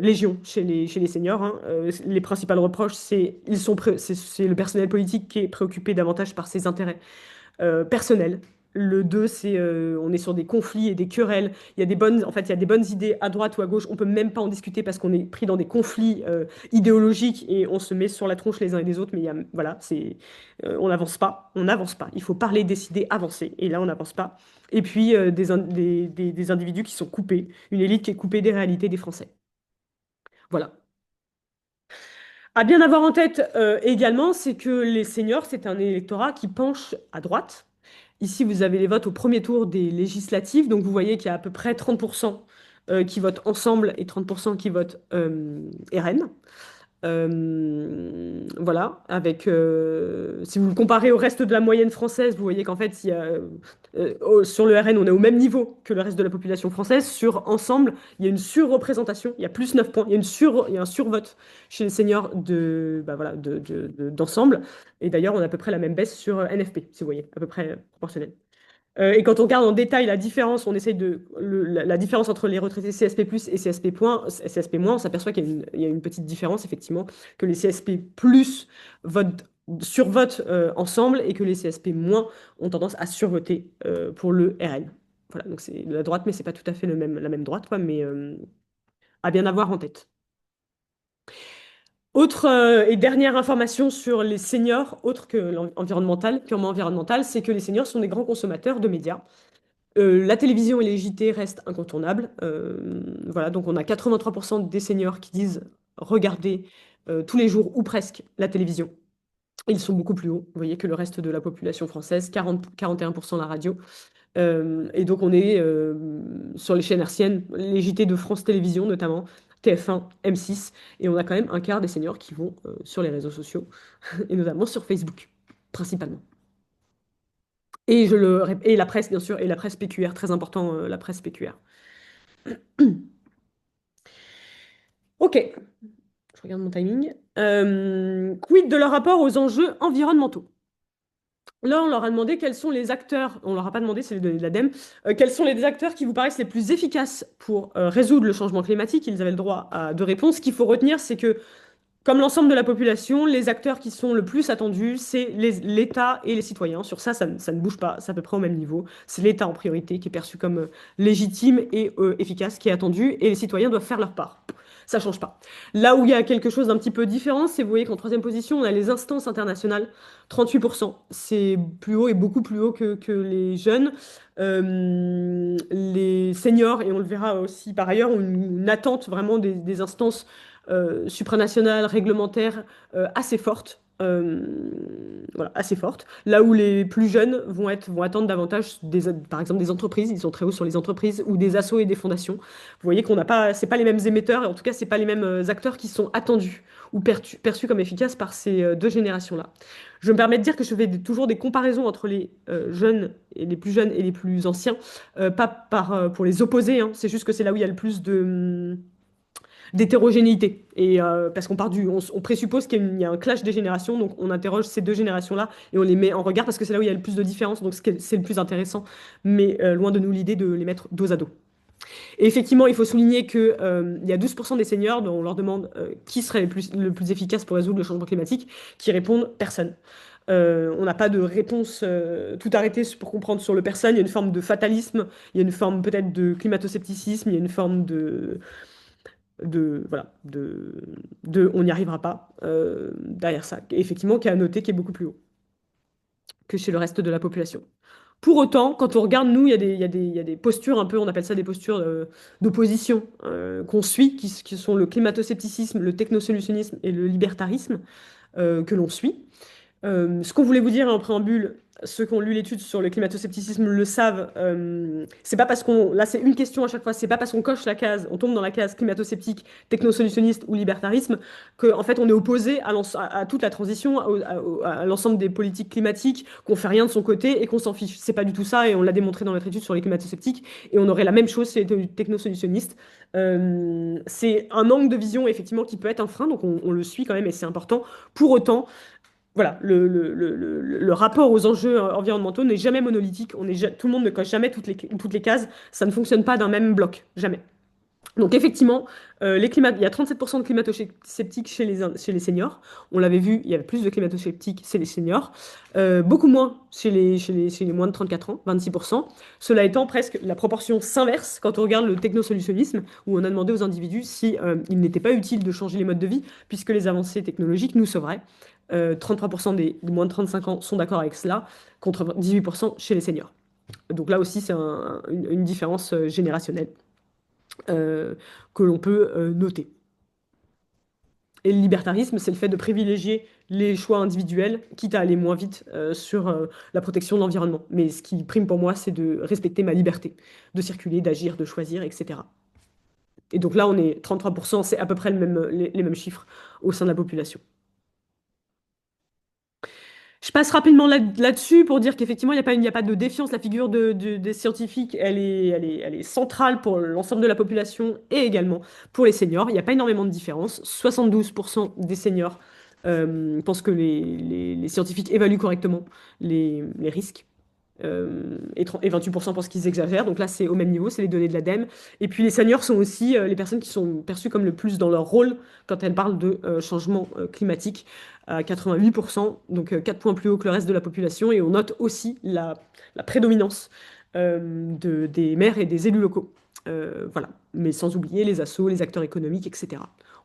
S1: légion chez les seniors, hein. Les principaux reproches, c'est le personnel politique qui est préoccupé davantage par ses intérêts personnels. Le 2, c'est on est sur des conflits et des querelles. En fait, il y a des bonnes idées à droite ou à gauche. On peut même pas en discuter parce qu'on est pris dans des conflits idéologiques et on se met sur la tronche les uns et les autres. Mais voilà, on n'avance pas. On n'avance pas. Il faut parler, décider, avancer. Et là, on n'avance pas. Et puis, des individus qui sont coupés, une élite qui est coupée des réalités des Français. Voilà. À bien avoir en tête également, c'est que les seniors, c'est un électorat qui penche à droite. Ici, vous avez les votes au premier tour des législatives. Donc, vous voyez qu'il y a à peu près 30% qui votent ensemble et 30% qui votent RN. Voilà, si vous le comparez au reste de la moyenne française, vous voyez qu'en fait, sur le RN, on est au même niveau que le reste de la population française. Sur ensemble, il y a une surreprésentation, il y a plus 9 points, il y a un survote chez les seniors bah voilà, d'ensemble. Et d'ailleurs, on a à peu près la même baisse sur NFP, si vous voyez, à peu près proportionnel. Et quand on regarde en détail la différence, on essaye la différence entre les retraités CSP+ et CSP-, on s'aperçoit qu'il y a une petite différence, effectivement, que les CSP+ survotent ensemble et que les CSP- ont tendance à survoter pour le RN. Voilà, donc c'est la droite, mais c'est pas tout à fait la même droite, quoi, mais à bien avoir en tête. Autre et dernière information sur les seniors, autre que l'environnemental, purement environnemental, c'est que les seniors sont des grands consommateurs de médias. La télévision et les JT restent incontournables. Voilà, donc on a 83% des seniors qui disent regarder tous les jours ou presque la télévision. Ils sont beaucoup plus hauts, vous voyez, que le reste de la population française, 41% la radio. Et donc on est sur les chaînes hertziennes, les JT de France Télévisions notamment, TF1, M6, et on a quand même un quart des seniors qui vont sur les réseaux sociaux, et notamment sur Facebook, principalement. Et la presse, bien sûr, et la presse PQR, très important, la presse PQR. Ok, je regarde mon timing. Quid de leur rapport aux enjeux environnementaux? Là, on leur a demandé quels sont les acteurs, on leur a pas demandé, c'est les données de l'ADEME, quels sont les acteurs qui vous paraissent les plus efficaces pour résoudre le changement climatique. Ils avaient le droit à deux réponses. Ce qu'il faut retenir, c'est que comme l'ensemble de la population, les acteurs qui sont le plus attendus, c'est l'État et les citoyens. Sur ça, ça ne bouge pas, c'est à peu près au même niveau. C'est l'État en priorité qui est perçu comme légitime et efficace, qui est attendu, et les citoyens doivent faire leur part. Ça change pas. Là où il y a quelque chose d'un petit peu différent, c'est, vous voyez qu'en troisième position, on a les instances internationales, 38%. C'est plus haut et beaucoup plus haut que les jeunes. Les seniors, et on le verra aussi par ailleurs, ont une attente vraiment des instances supranationales, réglementaires, assez fortes. Voilà, assez forte. Là où les plus jeunes vont attendre davantage par exemple des entreprises, ils sont très hauts sur les entreprises ou des assos et des fondations. Vous voyez qu'on n'a pas, c'est pas les mêmes émetteurs, et en tout cas, c'est pas les mêmes acteurs qui sont attendus ou perçus comme efficaces par ces deux générations-là. Je me permets de dire que je fais toujours des comparaisons entre les jeunes et les plus jeunes et les plus anciens, pas pour les opposer, hein. C'est juste que c'est là où il y a le plus d'hétérogénéité. Et parce on présuppose qu'il y a un clash des générations, donc on interroge ces deux générations-là et on les met en regard parce que c'est là où il y a le plus de différences, donc c'est le plus intéressant. Mais loin de nous l'idée de les mettre dos à dos. Et effectivement, il faut souligner que, il y a 12% des seniors dont on leur demande qui serait le plus efficace pour résoudre le changement climatique, qui répondent personne. On n'a pas de réponse tout arrêtée pour comprendre sur le personne. Il y a une forme de fatalisme, il y a une forme peut-être de climato-scepticisme, il y a une forme voilà, on n'y arrivera pas derrière ça. Et effectivement, qui est à noter, qui est beaucoup plus haut que chez le reste de la population. Pour autant, quand on regarde, nous, il y a des postures un peu, on appelle ça des postures d'opposition qu'on suit, qui sont le climato-scepticisme, le technosolutionnisme et le libertarisme que l'on suit. Ce qu'on voulait vous dire en préambule, ceux qui ont lu l'étude sur le climato-scepticisme le savent, c'est pas parce qu'on, là c'est une question à chaque fois, c'est pas parce qu'on coche la case, on tombe dans la case climato-sceptique, technosolutionniste ou libertarisme, qu'en fait on est opposé à toute la transition, à l'ensemble des politiques climatiques, qu'on fait rien de son côté et qu'on s'en fiche. C'est pas du tout ça et on l'a démontré dans notre étude sur les climato-sceptiques et on aurait la même chose chez les technosolutionnistes. C'est un angle de vision effectivement qui peut être un frein, donc on le suit quand même et c'est important. Pour autant, voilà, le rapport aux enjeux environnementaux n'est jamais monolithique. Tout le monde ne coche jamais toutes les cases. Ça ne fonctionne pas d'un même bloc. Jamais. Donc effectivement, il y a 37% de climato-sceptiques chez les seniors. On l'avait vu, il y avait plus de climato-sceptiques chez les seniors. Beaucoup moins chez les moins de 34 ans, 26%. Cela étant, presque la proportion s'inverse quand on regarde le technosolutionnisme, où on a demandé aux individus si il n'était pas utile de changer les modes de vie, puisque les avancées technologiques nous sauveraient. 33% des moins de 35 ans sont d'accord avec cela, contre 18% chez les seniors. Donc là aussi, c'est une différence générationnelle euh, que l'on peut noter. Et le libertarisme, c'est le fait de privilégier les choix individuels, quitte à aller moins vite sur la protection de l'environnement. Mais ce qui prime pour moi, c'est de respecter ma liberté, de circuler, d'agir, de choisir, etc. Et donc là, on est 33%, c'est à peu près les mêmes chiffres au sein de la population. Je passe rapidement là-dessus pour dire qu'effectivement, il y a pas de défiance. La figure des scientifiques, elle est centrale pour l'ensemble de la population et également pour les seniors. Il n'y a pas énormément de différence. 72% des seniors pensent que les scientifiques évaluent correctement les risques. Et 28% pensent qu'ils exagèrent. Donc là, c'est au même niveau, c'est les données de l'ADEME. Et puis les seniors sont aussi les personnes qui sont perçues comme le plus dans leur rôle quand elles parlent de changement climatique à 88%, donc 4 points plus haut que le reste de la population. Et on note aussi la prédominance des maires et des élus locaux. Voilà. Mais sans oublier les assos, les acteurs économiques, etc.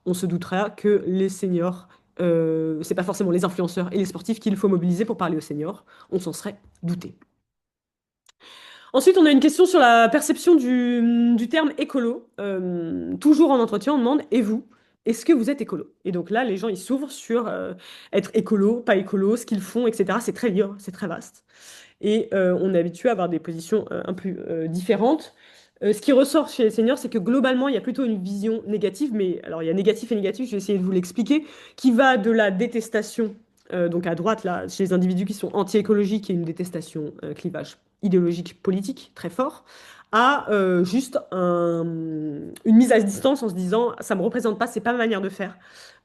S1: On se doutera que les seniors, c'est pas forcément les influenceurs et les sportifs qu'il faut mobiliser pour parler aux seniors. On s'en serait douté. Ensuite, on a une question sur la perception du terme écolo. Toujours en entretien, on demande, et vous, est-ce que vous êtes écolo? Et donc là, les gens, ils s'ouvrent sur être écolo, pas écolo, ce qu'ils font, etc. C'est très libre, c'est très vaste. Et on est habitué à avoir des positions un peu différentes. Ce qui ressort chez les seniors, c'est que globalement, il y a plutôt une vision négative, mais alors il y a négatif et négatif, je vais essayer de vous l'expliquer, qui va de la détestation, donc à droite, là, chez les individus qui sont anti-écologiques, il y a une détestation, clivage idéologique politique très fort, à juste une mise à distance en se disant, ça me représente pas, c'est pas ma manière de faire,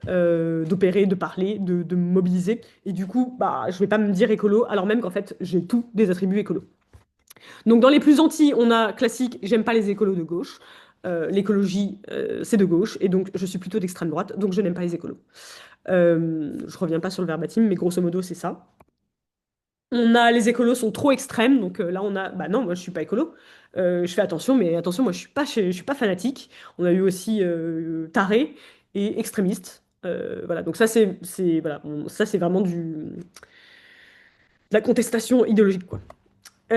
S1: d'opérer, de parler, de me mobiliser, et du coup, bah, je vais pas me dire écolo, alors même qu'en fait, j'ai tous des attributs écolos. Donc dans les plus anti, on a classique, j'aime pas les écolos de gauche. L'écologie, c'est de gauche, et donc je suis plutôt d'extrême droite, donc je n'aime pas les écolos. Je reviens pas sur le verbatim, mais grosso modo, c'est ça. On a les écolos sont trop extrêmes, donc là on a, bah non, moi je suis pas écolo. Je fais attention, mais attention, moi je suis pas fanatique. On a eu aussi taré et extrémiste. Voilà, donc ça voilà, ça c'est vraiment de la contestation idéologique, quoi. Ça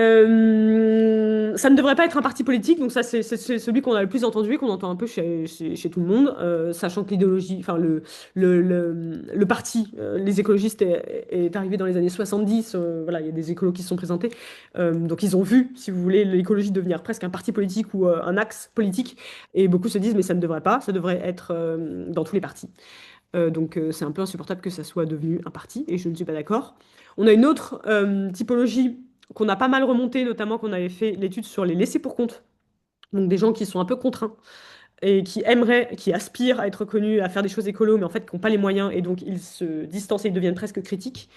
S1: ne devrait pas être un parti politique, donc ça c'est celui qu'on a le plus entendu et qu'on entend un peu chez tout le monde, sachant que l'idéologie, enfin le parti, les écologistes est arrivé dans les années 70, voilà, il y a des écolos qui se sont présentés, donc ils ont vu, si vous voulez, l'écologie devenir presque un parti politique ou un axe politique, et beaucoup se disent mais ça ne devrait pas, ça devrait être dans tous les partis. Donc c'est un peu insupportable que ça soit devenu un parti, et je ne suis pas d'accord. On a une autre typologie qu'on a pas mal remontée, notamment qu'on avait fait l'étude sur les laissés pour compte. Donc des gens qui sont un peu contraints et qui aimeraient, qui aspirent à être reconnus, à faire des choses écolo, mais en fait qui n'ont pas les moyens, et donc ils se distancent et ils deviennent presque critiques.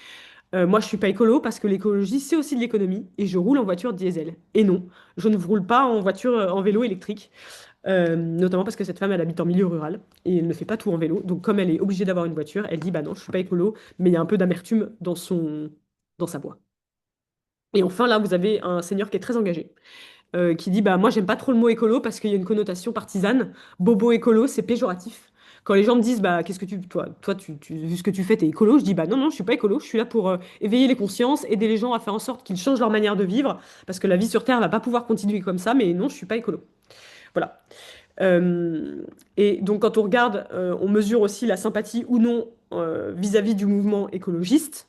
S1: Moi, je suis pas écolo parce que l'écologie, c'est aussi de l'économie, et je roule en voiture diesel. Et non, je ne roule pas en voiture, en vélo électrique. Notamment parce que cette femme, elle habite en milieu rural et elle ne fait pas tout en vélo. Donc, comme elle est obligée d'avoir une voiture, elle dit, bah non, je suis pas écolo, mais il y a un peu d'amertume dans sa voix. Et enfin, là, vous avez un seigneur qui est très engagé, qui dit, bah moi, j'aime pas trop le mot écolo parce qu'il y a une connotation partisane. Bobo écolo, c'est péjoratif. Quand les gens me disent, bah qu'est-ce que vu ce que tu fais, t'es écolo, je dis, bah non, non, je suis pas écolo, je suis là pour éveiller les consciences, aider les gens à faire en sorte qu'ils changent leur manière de vivre, parce que la vie sur Terre va pas pouvoir continuer comme ça, mais non, je suis pas écolo. Voilà. Euh, et donc, quand on regarde, on mesure aussi la sympathie ou non vis-à-vis du mouvement écologiste.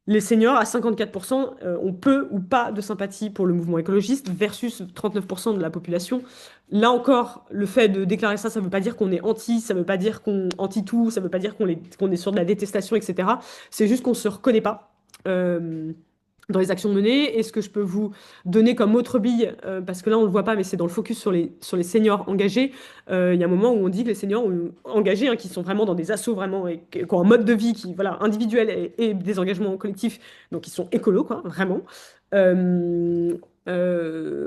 S1: Les seniors, à 54%, ont peu ou pas de sympathie pour le mouvement écologiste versus 39% de la population. Là encore, le fait de déclarer ça, ça ne veut pas dire qu'on est anti, ça ne veut pas dire qu'on anti tout, ça ne veut pas dire qu'on est sur de la détestation, etc. C'est juste qu'on ne se reconnaît pas. Dans les actions menées. Et ce que je peux vous donner comme autre bille, parce que là on ne le voit pas, mais c'est dans le focus sur les seniors engagés, il y a un moment où on dit que les seniors engagés, hein, qui sont vraiment dans des assos vraiment, et qui ont un mode de vie qui, voilà, individuel et des engagements collectifs, donc ils sont écolos, quoi, vraiment. Euh,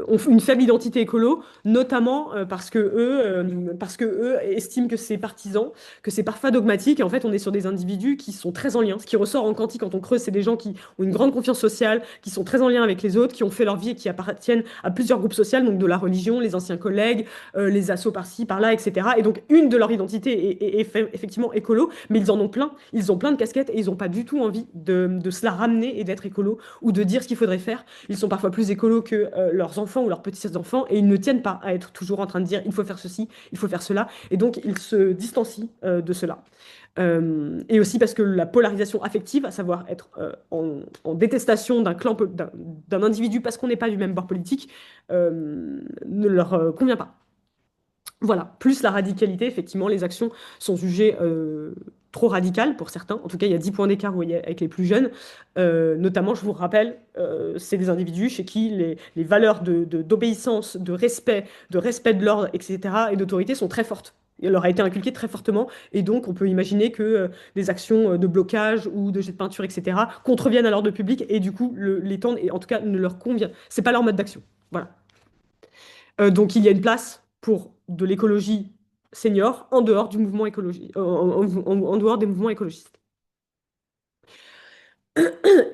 S1: Ont une faible identité écolo, notamment parce que eux estiment que c'est partisan, que c'est parfois dogmatique, et en fait on est sur des individus qui sont très en lien. Ce qui ressort en quanti quand on creuse, c'est des gens qui ont une grande confiance sociale, qui sont très en lien avec les autres, qui ont fait leur vie et qui appartiennent à plusieurs groupes sociaux, donc de la religion, les anciens collègues, les assos par-ci, par-là, etc. Et donc une de leurs identités est effectivement écolo, mais ils en ont plein, ils ont plein de casquettes et ils n'ont pas du tout envie de se la ramener et d'être écolo ou de dire ce qu'il faudrait faire. Ils sont parfois plus écolos que leurs enfants ou leurs petits-enfants, et ils ne tiennent pas à être toujours en train de dire il faut faire ceci, il faut faire cela, et donc ils se distancient de cela. Et aussi parce que la polarisation affective, à savoir être en détestation d'un clan, d'un individu parce qu'on n'est pas du même bord politique, ne leur convient pas. Voilà, plus la radicalité, effectivement, les actions sont jugées trop radicales pour certains. En tout cas, il y a 10 points d'écart, vous voyez, avec les plus jeunes. Notamment, je vous rappelle, c'est des individus chez qui les valeurs d'obéissance, de respect de l'ordre, etc., et d'autorité sont très fortes. Il leur a été inculqué très fortement, et donc on peut imaginer que des actions de blocage ou de jet de peinture, etc., contreviennent à l'ordre public, et du coup, les tendent, et en tout cas, ne leur convient. C'est pas leur mode d'action. Voilà. Donc il y a une place pour de l'écologie senior en dehors du mouvement écologie, en dehors des mouvements écologistes.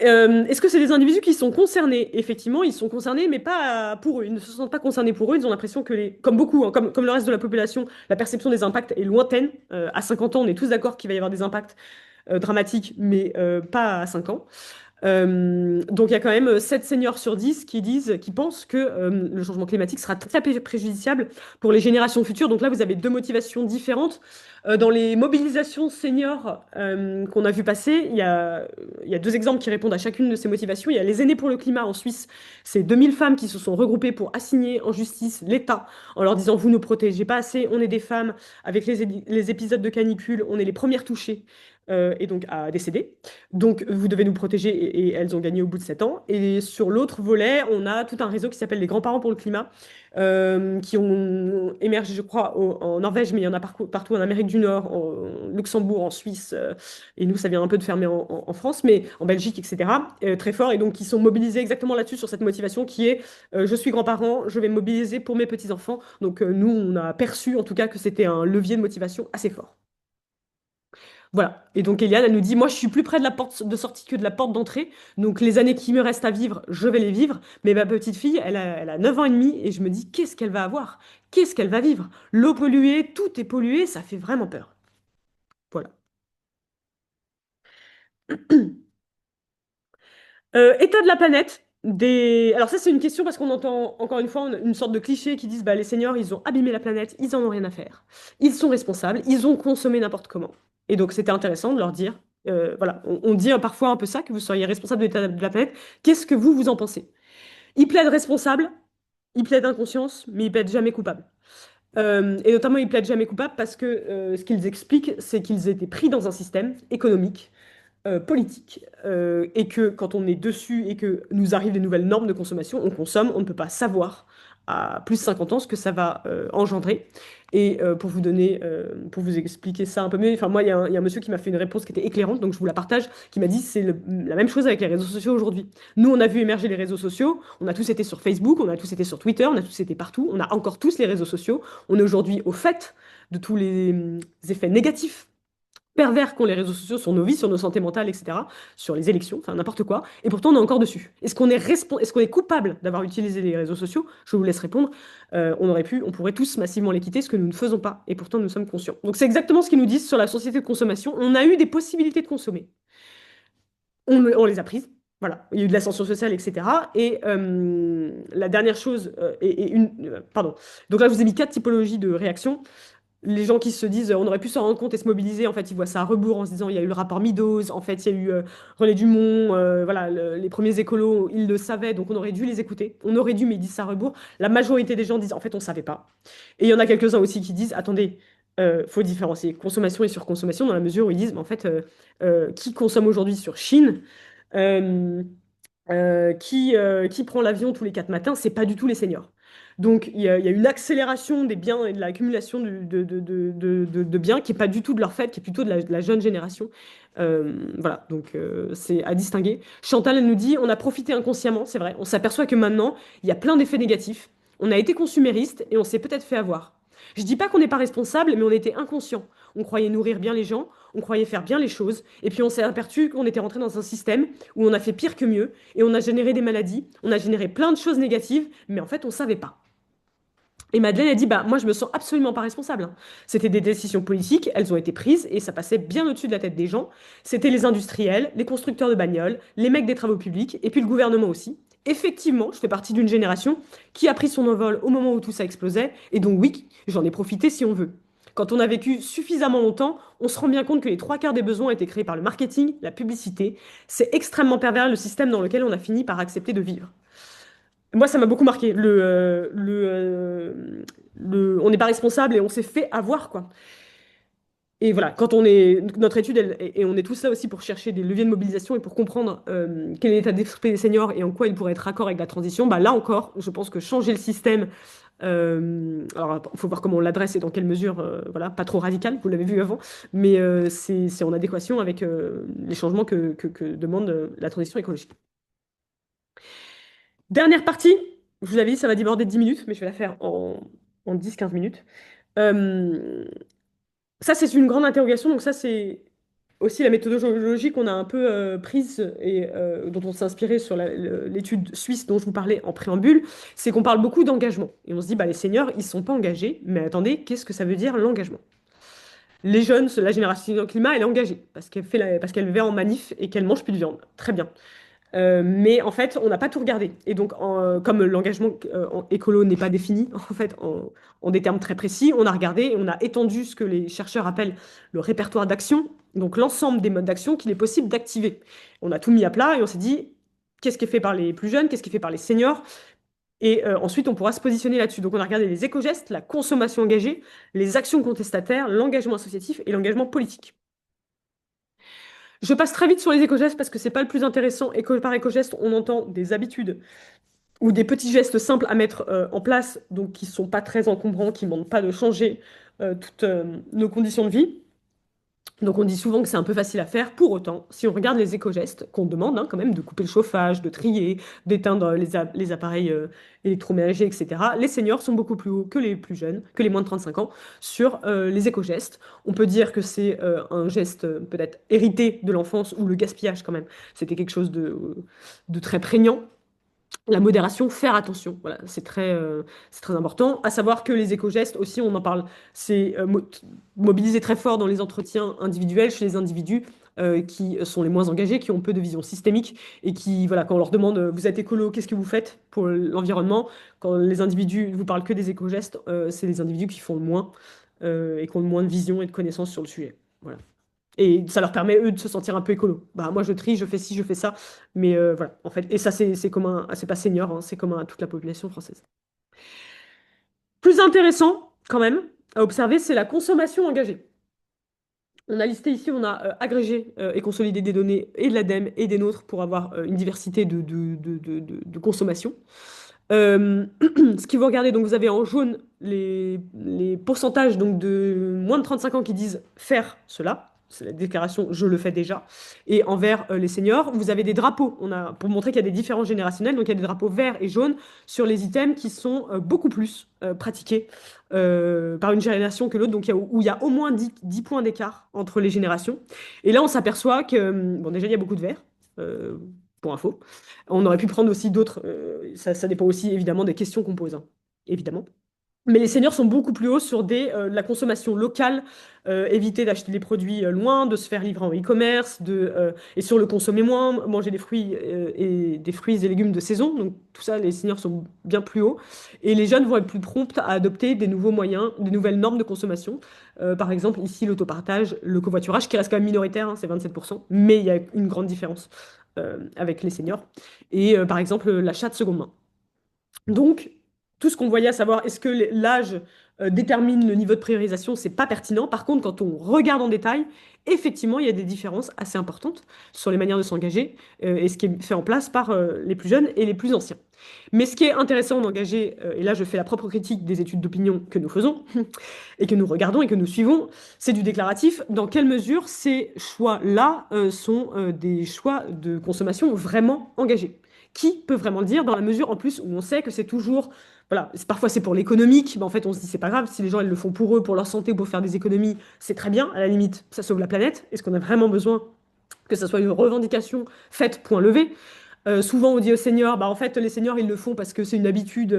S1: Est-ce que c'est des individus qui sont concernés? Effectivement, ils sont concernés, mais pas pour eux. Ils ne se sentent pas concernés pour eux. Ils ont l'impression que, comme beaucoup, hein, comme le reste de la population, la perception des impacts est lointaine. À 50 ans, on est tous d'accord qu'il va y avoir des impacts dramatiques, mais pas à 5 ans. Donc il y a quand même 7 seniors sur 10 qui pensent que le changement climatique sera très préjudiciable pour les générations futures. Donc là, vous avez deux motivations différentes. Dans les mobilisations seniors qu'on a vu passer, il y a deux exemples qui répondent à chacune de ces motivations. Il y a les aînés pour le climat en Suisse. C'est 2000 femmes qui se sont regroupées pour assigner en justice l'État en leur disant, vous ne protégez pas assez, on est des femmes, avec les épisodes de canicule, on est les premières touchées. Et donc à décéder. Donc vous devez nous protéger, et elles ont gagné au bout de 7 ans. Et sur l'autre volet, on a tout un réseau qui s'appelle les grands-parents pour le climat, qui ont émergé, je crois, en Norvège, mais il y en a partout en Amérique du Nord, en Luxembourg, en Suisse, et nous, ça vient un peu de fermer en France, mais en Belgique, etc. Très fort, et donc qui sont mobilisés exactement là-dessus, sur cette motivation qui est je suis grand-parent, je vais me mobiliser pour mes petits-enfants. Donc nous, on a perçu en tout cas que c'était un levier de motivation assez fort. Voilà. Et donc Eliane, elle nous dit, moi je suis plus près de la porte de sortie que de la porte d'entrée. Donc les années qui me restent à vivre, je vais les vivre. Mais ma petite fille, elle a 9 ans et demi et je me dis, qu'est-ce qu'elle va avoir? Qu'est-ce qu'elle va vivre? L'eau polluée, tout est pollué, ça fait vraiment peur. Voilà. État de la planète. Alors ça c'est une question parce qu'on entend encore une fois une sorte de cliché qui disent bah, les seniors ils ont abîmé la planète, ils en ont rien à faire. Ils sont responsables, ils ont consommé n'importe comment. Et donc c'était intéressant de leur dire, voilà, on dit parfois un peu ça, que vous seriez responsable de l'état de la planète. Qu'est-ce que vous en pensez? Ils plaident responsable, ils plaident inconscience, mais ils plaident jamais coupable. Et notamment, ils plaident jamais coupable parce que ce qu'ils expliquent, c'est qu'ils étaient pris dans un système économique politique et que quand on est dessus et que nous arrivent des nouvelles normes de consommation, on consomme, on ne peut pas savoir à plus de 50 ans ce que ça va engendrer. Et pour vous expliquer ça un peu mieux, enfin moi, il y a un monsieur qui m'a fait une réponse qui était éclairante, donc je vous la partage, qui m'a dit c'est la même chose avec les réseaux sociaux aujourd'hui. Nous, on a vu émerger les réseaux sociaux, on a tous été sur Facebook, on a tous été sur Twitter, on a tous été partout, on a encore tous les réseaux sociaux. On est aujourd'hui au fait de tous les effets négatifs pervers qu'ont les réseaux sociaux sur nos vies, sur nos santé mentale, etc., sur les élections, enfin n'importe quoi, et pourtant on est encore dessus. Est-ce qu'on est coupable d'avoir utilisé les réseaux sociaux? Je vous laisse répondre. On pourrait tous massivement les quitter, ce que nous ne faisons pas, et pourtant nous sommes conscients. Donc c'est exactement ce qu'ils nous disent sur la société de consommation. On a eu des possibilités de consommer. On les a prises. Voilà, il y a eu de l'ascension sociale, etc. Et la dernière chose, pardon. Donc là, je vous ai mis quatre typologies de réactions. Les gens qui se disent on aurait pu s'en rendre compte et se mobiliser, en fait, ils voient ça à rebours en se disant il y a eu le rapport Meadows, en fait, il y a eu Relais du Mont, voilà, les premiers écolos, ils le savaient, donc on aurait dû les écouter. On aurait dû, mais ils disent ça à rebours. La majorité des gens disent en fait, on savait pas. Et il y en a quelques-uns aussi qui disent attendez, faut différencier consommation et surconsommation dans la mesure où ils disent mais en fait, qui consomme aujourd'hui sur Chine? Euh, qui prend l'avion tous les 4 matins, c'est pas du tout les seniors. Donc il y a une accélération des biens et de l'accumulation de biens qui est pas du tout de leur fait, qui est plutôt de la jeune génération. Voilà, donc c'est à distinguer. Chantal, elle nous dit, on a profité inconsciemment, c'est vrai. On s'aperçoit que maintenant, il y a plein d'effets négatifs. On a été consumériste et on s'est peut-être fait avoir. Je dis pas qu'on n'est pas responsable, mais on était inconscient. On croyait nourrir bien les gens, on croyait faire bien les choses, et puis on s'est aperçu qu'on était rentré dans un système où on a fait pire que mieux, et on a généré des maladies, on a généré plein de choses négatives, mais en fait, on savait pas. Et Madeleine a dit, bah, moi, je me sens absolument pas responsable, hein. C'était des décisions politiques, elles ont été prises, et ça passait bien au-dessus de la tête des gens. C'était les industriels, les constructeurs de bagnoles, les mecs des travaux publics, et puis le gouvernement aussi. Effectivement, je fais partie d'une génération qui a pris son envol au moment où tout ça explosait, et donc oui, j'en ai profité si on veut. Quand on a vécu suffisamment longtemps, on se rend bien compte que les trois quarts des besoins étaient créés par le marketing, la publicité. C'est extrêmement pervers le système dans lequel on a fini par accepter de vivre. Moi, ça m'a beaucoup marqué. On n'est pas responsable et on s'est fait avoir, quoi. Et voilà, quand on est, notre étude, et on est tous là aussi pour chercher des leviers de mobilisation et pour comprendre quel est l'état d'esprit des seniors et en quoi ils pourraient être raccord avec la transition, bah là encore, je pense que changer le système, alors il faut voir comment on l'adresse et dans quelle mesure, voilà, pas trop radical, vous l'avez vu avant, mais c'est en adéquation avec les changements que demande la transition écologique. Dernière partie, je vous avais dit, ça va déborder de 10 minutes, mais je vais la faire en 10-15 minutes. Euh, Ça, c'est une grande interrogation. Donc ça, c'est aussi la méthodologie qu'on a un peu prise et dont on s'est inspiré sur l'étude suisse dont je vous parlais en préambule. C'est qu'on parle beaucoup d'engagement. Et on se dit, bah, les seniors, ils ne sont pas engagés. Mais attendez, qu'est-ce que ça veut dire l'engagement? Les jeunes, la génération climat, elle est engagée parce qu'elle va en manif et qu'elle mange plus de viande. Très bien. Mais en fait, on n'a pas tout regardé. Et donc, comme l'engagement écolo n'est pas défini, en fait, en des termes très précis, on a regardé et on a étendu ce que les chercheurs appellent le répertoire d'action, donc l'ensemble des modes d'action qu'il est possible d'activer. On a tout mis à plat et on s'est dit, qu'est-ce qui est fait par les plus jeunes, qu'est-ce qui est fait par les seniors, et ensuite, on pourra se positionner là-dessus. Donc, on a regardé les éco-gestes, la consommation engagée, les actions contestataires, l'engagement associatif et l'engagement politique. Je passe très vite sur les éco-gestes parce que c'est pas le plus intéressant. Par éco-geste, on entend des habitudes ou des petits gestes simples à mettre en place, donc qui sont pas très encombrants, qui ne demandent pas de changer toutes nos conditions de vie. Donc on dit souvent que c'est un peu facile à faire. Pour autant, si on regarde les éco-gestes qu'on demande quand même de couper le chauffage, de trier, d'éteindre les appareils électroménagers, etc., les seniors sont beaucoup plus hauts que les plus jeunes, que les moins de 35 ans, sur les éco-gestes. On peut dire que c'est un geste peut-être hérité de l'enfance ou le gaspillage quand même. C'était quelque chose de très prégnant. La modération, faire attention, voilà, c'est très important. À savoir que les éco-gestes aussi, on en parle, c'est mobilisé très fort dans les entretiens individuels chez les individus qui sont les moins engagés, qui ont peu de vision systémique et qui, voilà, quand on leur demande vous êtes écolo, qu'est-ce que vous faites pour l'environnement? Quand les individus vous parlent que des éco-gestes, c'est les individus qui font le moins et qui ont le moins de vision et de connaissances sur le sujet. Voilà. Et ça leur permet, eux, de se sentir un peu écolo. Bah, moi, je trie, je fais ci, je fais ça. Mais voilà, en fait. Et ça, c'est commun, c'est pas senior, hein, c'est commun à toute la population française. Plus intéressant, quand même, à observer, c'est la consommation engagée. On a listé ici, on a agrégé et consolidé des données et de l'ADEME et des nôtres pour avoir une diversité de consommation. Ce qui vous regardez, donc vous avez en jaune les pourcentages donc de moins de 35 ans qui disent faire cela. C'est la déclaration je le fais déjà. Et en vert, les seniors, vous avez des drapeaux. On a, pour montrer qu'il y a des différences générationnelles. Donc il y a des drapeaux verts et jaunes sur les items qui sont beaucoup plus pratiqués par une génération que l'autre. Donc où il y a au moins 10 points d'écart entre les générations. Et là, on s'aperçoit que, bon, déjà, il y a beaucoup de verts. euh, pour info. On aurait pu prendre aussi d'autres. Ça dépend aussi évidemment des questions qu'on pose, hein, évidemment. Mais les seniors sont beaucoup plus hauts sur de la consommation locale, éviter d'acheter des produits loin, de se faire livrer en e-commerce, et sur le consommer moins, manger des fruits et des fruits et légumes de saison. Donc tout ça, les seniors sont bien plus hauts. Et les jeunes vont être plus prompts à adopter des nouveaux moyens, des nouvelles normes de consommation. Par exemple, ici, l'autopartage, le covoiturage, qui reste quand même minoritaire, hein, c'est 27%, mais il y a une grande différence avec les seniors. Et par exemple, l'achat de seconde main. Donc, tout ce qu'on voyait à savoir est-ce que l'âge détermine le niveau de priorisation, c'est pas pertinent. Par contre, quand on regarde en détail, effectivement, il y a des différences assez importantes sur les manières de s'engager et ce qui est fait en place par les plus jeunes et les plus anciens. Mais ce qui est intéressant d'engager, et là je fais la propre critique des études d'opinion que nous faisons et que nous regardons et que nous suivons, c'est du déclaratif. Dans quelle mesure ces choix-là sont des choix de consommation vraiment engagés? Qui peut vraiment le dire dans la mesure en plus où on sait que c'est toujours, voilà, parfois c'est pour l'économique, mais en fait on se dit c'est pas grave, si les gens ils le font pour eux, pour leur santé, pour faire des économies, c'est très bien, à la limite ça sauve la planète. Est-ce qu'on a vraiment besoin que ça soit une revendication faite, point levé? Souvent on dit aux seniors, bah en fait les seniors ils le font parce que c'est une habitude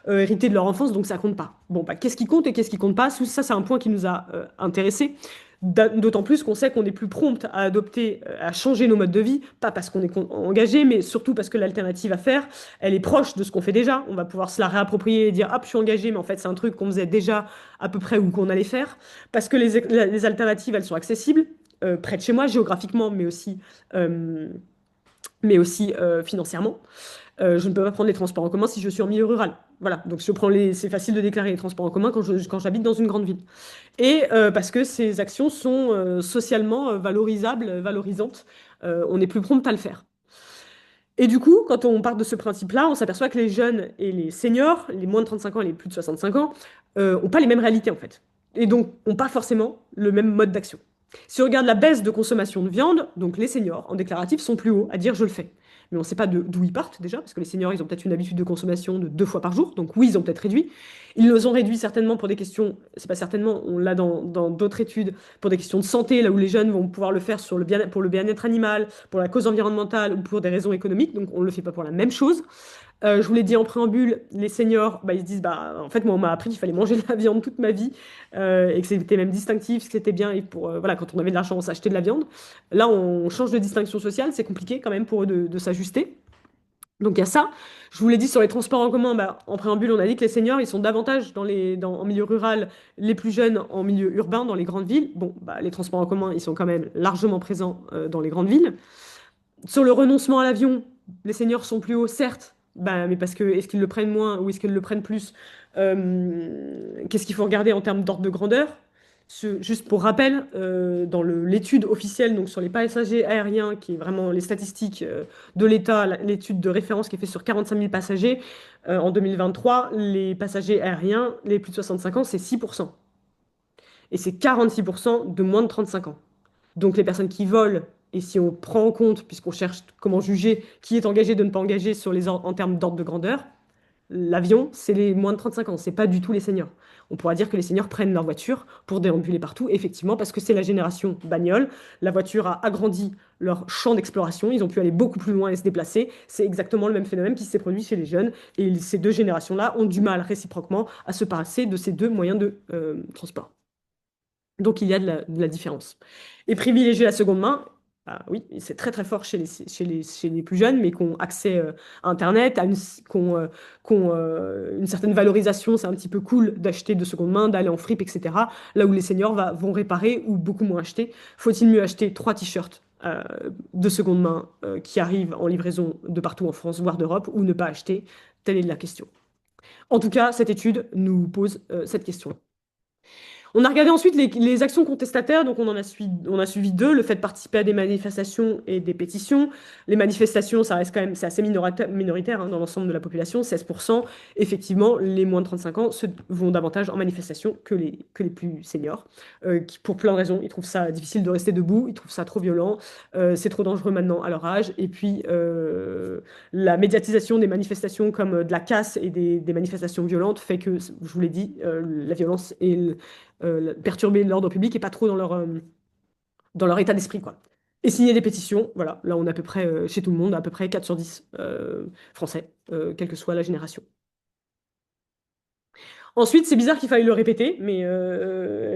S1: héritée de leur enfance, donc ça compte pas. Bon, bah qu'est-ce qui compte et qu'est-ce qui compte pas? Ça c'est un point qui nous a intéressés. D'autant plus qu'on sait qu'on est plus prompt à adopter, à changer nos modes de vie, pas parce qu'on est engagé, mais surtout parce que l'alternative à faire, elle est proche de ce qu'on fait déjà. On va pouvoir se la réapproprier et dire, hop, je suis engagé, mais en fait, c'est un truc qu'on faisait déjà à peu près ou qu'on allait faire. Parce que les alternatives, elles sont accessibles, près de chez moi, géographiquement, euh, mais aussi financièrement. Je ne peux pas prendre les transports en commun si je suis en milieu rural. Voilà, donc c'est facile de déclarer les transports en commun quand j'habite dans une grande ville. Et parce que ces actions sont socialement valorisables, valorisantes, on est plus prompt à le faire. Et du coup, quand on part de ce principe-là, on s'aperçoit que les jeunes et les seniors, les moins de 35 ans et les plus de 65 ans, n'ont pas les mêmes réalités en fait. Et donc, n'ont pas forcément le même mode d'action. Si on regarde la baisse de consommation de viande, donc les seniors en déclaratif sont plus hauts à dire je le fais. Mais on ne sait pas d'où ils partent déjà, parce que les seniors, ils ont peut-être une habitude de consommation de 2 fois par jour, donc oui, ils ont peut-être réduit. Ils les ont réduits certainement pour des questions, c'est pas certainement, on l'a dans d'autres études, pour des questions de santé, là où les jeunes vont pouvoir le faire pour le bien-être animal, pour la cause environnementale ou pour des raisons économiques, donc on ne le fait pas pour la même chose. Je vous l'ai dit en préambule, les seniors, bah, ils se disent, bah, en fait, moi, on m'a appris qu'il fallait manger de la viande toute ma vie et que c'était même distinctif, que c'était bien, et voilà, quand on avait de l'argent, on s'achetait de la viande. Là, on change de distinction sociale, c'est compliqué quand même pour eux de s'ajuster. Donc il y a ça. Je vous l'ai dit sur les transports en commun, bah, en préambule, on a dit que les seniors, ils sont davantage en milieu rural, les plus jeunes en milieu urbain, dans les grandes villes. Bon, bah, les transports en commun, ils sont quand même largement présents dans les grandes villes. Sur le renoncement à l'avion, les seniors sont plus hauts, certes, bah, mais parce que est-ce qu'ils le prennent moins ou est-ce qu'ils le prennent plus? Qu'est-ce qu'il faut regarder en termes d'ordre de grandeur? Juste pour rappel, dans l'étude officielle donc sur les passagers aériens, qui est vraiment les statistiques de l'État, l'étude de référence qui est faite sur 45 000 passagers en 2023, les passagers aériens, les plus de 65 ans, c'est 6%. Et c'est 46% de moins de 35 ans. Donc les personnes qui volent, et si on prend en compte, puisqu'on cherche comment juger qui est engagé de ne pas engager en termes d'ordre de grandeur, l'avion, c'est les moins de 35 ans, c'est pas du tout les seniors. On pourra dire que les seniors prennent leur voiture pour déambuler partout, effectivement, parce que c'est la génération bagnole. La voiture a agrandi leur champ d'exploration, ils ont pu aller beaucoup plus loin et se déplacer. C'est exactement le même phénomène qui s'est produit chez les jeunes. Et ces deux générations-là ont du mal réciproquement à se passer de ces deux moyens de transport. Donc il y a de la différence. Et privilégier la seconde main, ah oui, c'est très très fort chez les plus jeunes, mais qui ont accès à Internet, qui ont une certaine valorisation, c'est un petit peu cool d'acheter de seconde main, d'aller en fripe, etc. Là où les seniors vont réparer ou beaucoup moins acheter. Faut-il mieux acheter trois t-shirts de seconde main qui arrivent en livraison de partout en France, voire d'Europe, ou ne pas acheter? Telle est la question. En tout cas, cette étude nous pose cette question. On a regardé ensuite les actions contestataires, donc on a suivi deux, le fait de participer à des manifestations et des pétitions. Les manifestations, ça reste quand même, c'est assez minoritaire hein, dans l'ensemble de la population, 16%. Effectivement, les moins de 35 ans vont davantage en manifestation que les plus seniors, pour plein de raisons. Ils trouvent ça difficile de rester debout, ils trouvent ça trop violent, c'est trop dangereux maintenant à leur âge. Et puis, la médiatisation des manifestations comme de la casse et des manifestations violentes fait que, je vous l'ai dit, la violence et perturber l'ordre public et pas trop dans leur état d'esprit, quoi. Et signer des pétitions, voilà, là on est à peu près, chez tout le monde, à peu près 4 sur 10 français, quelle que soit la génération. Ensuite, c'est bizarre qu'il faille le répéter, mais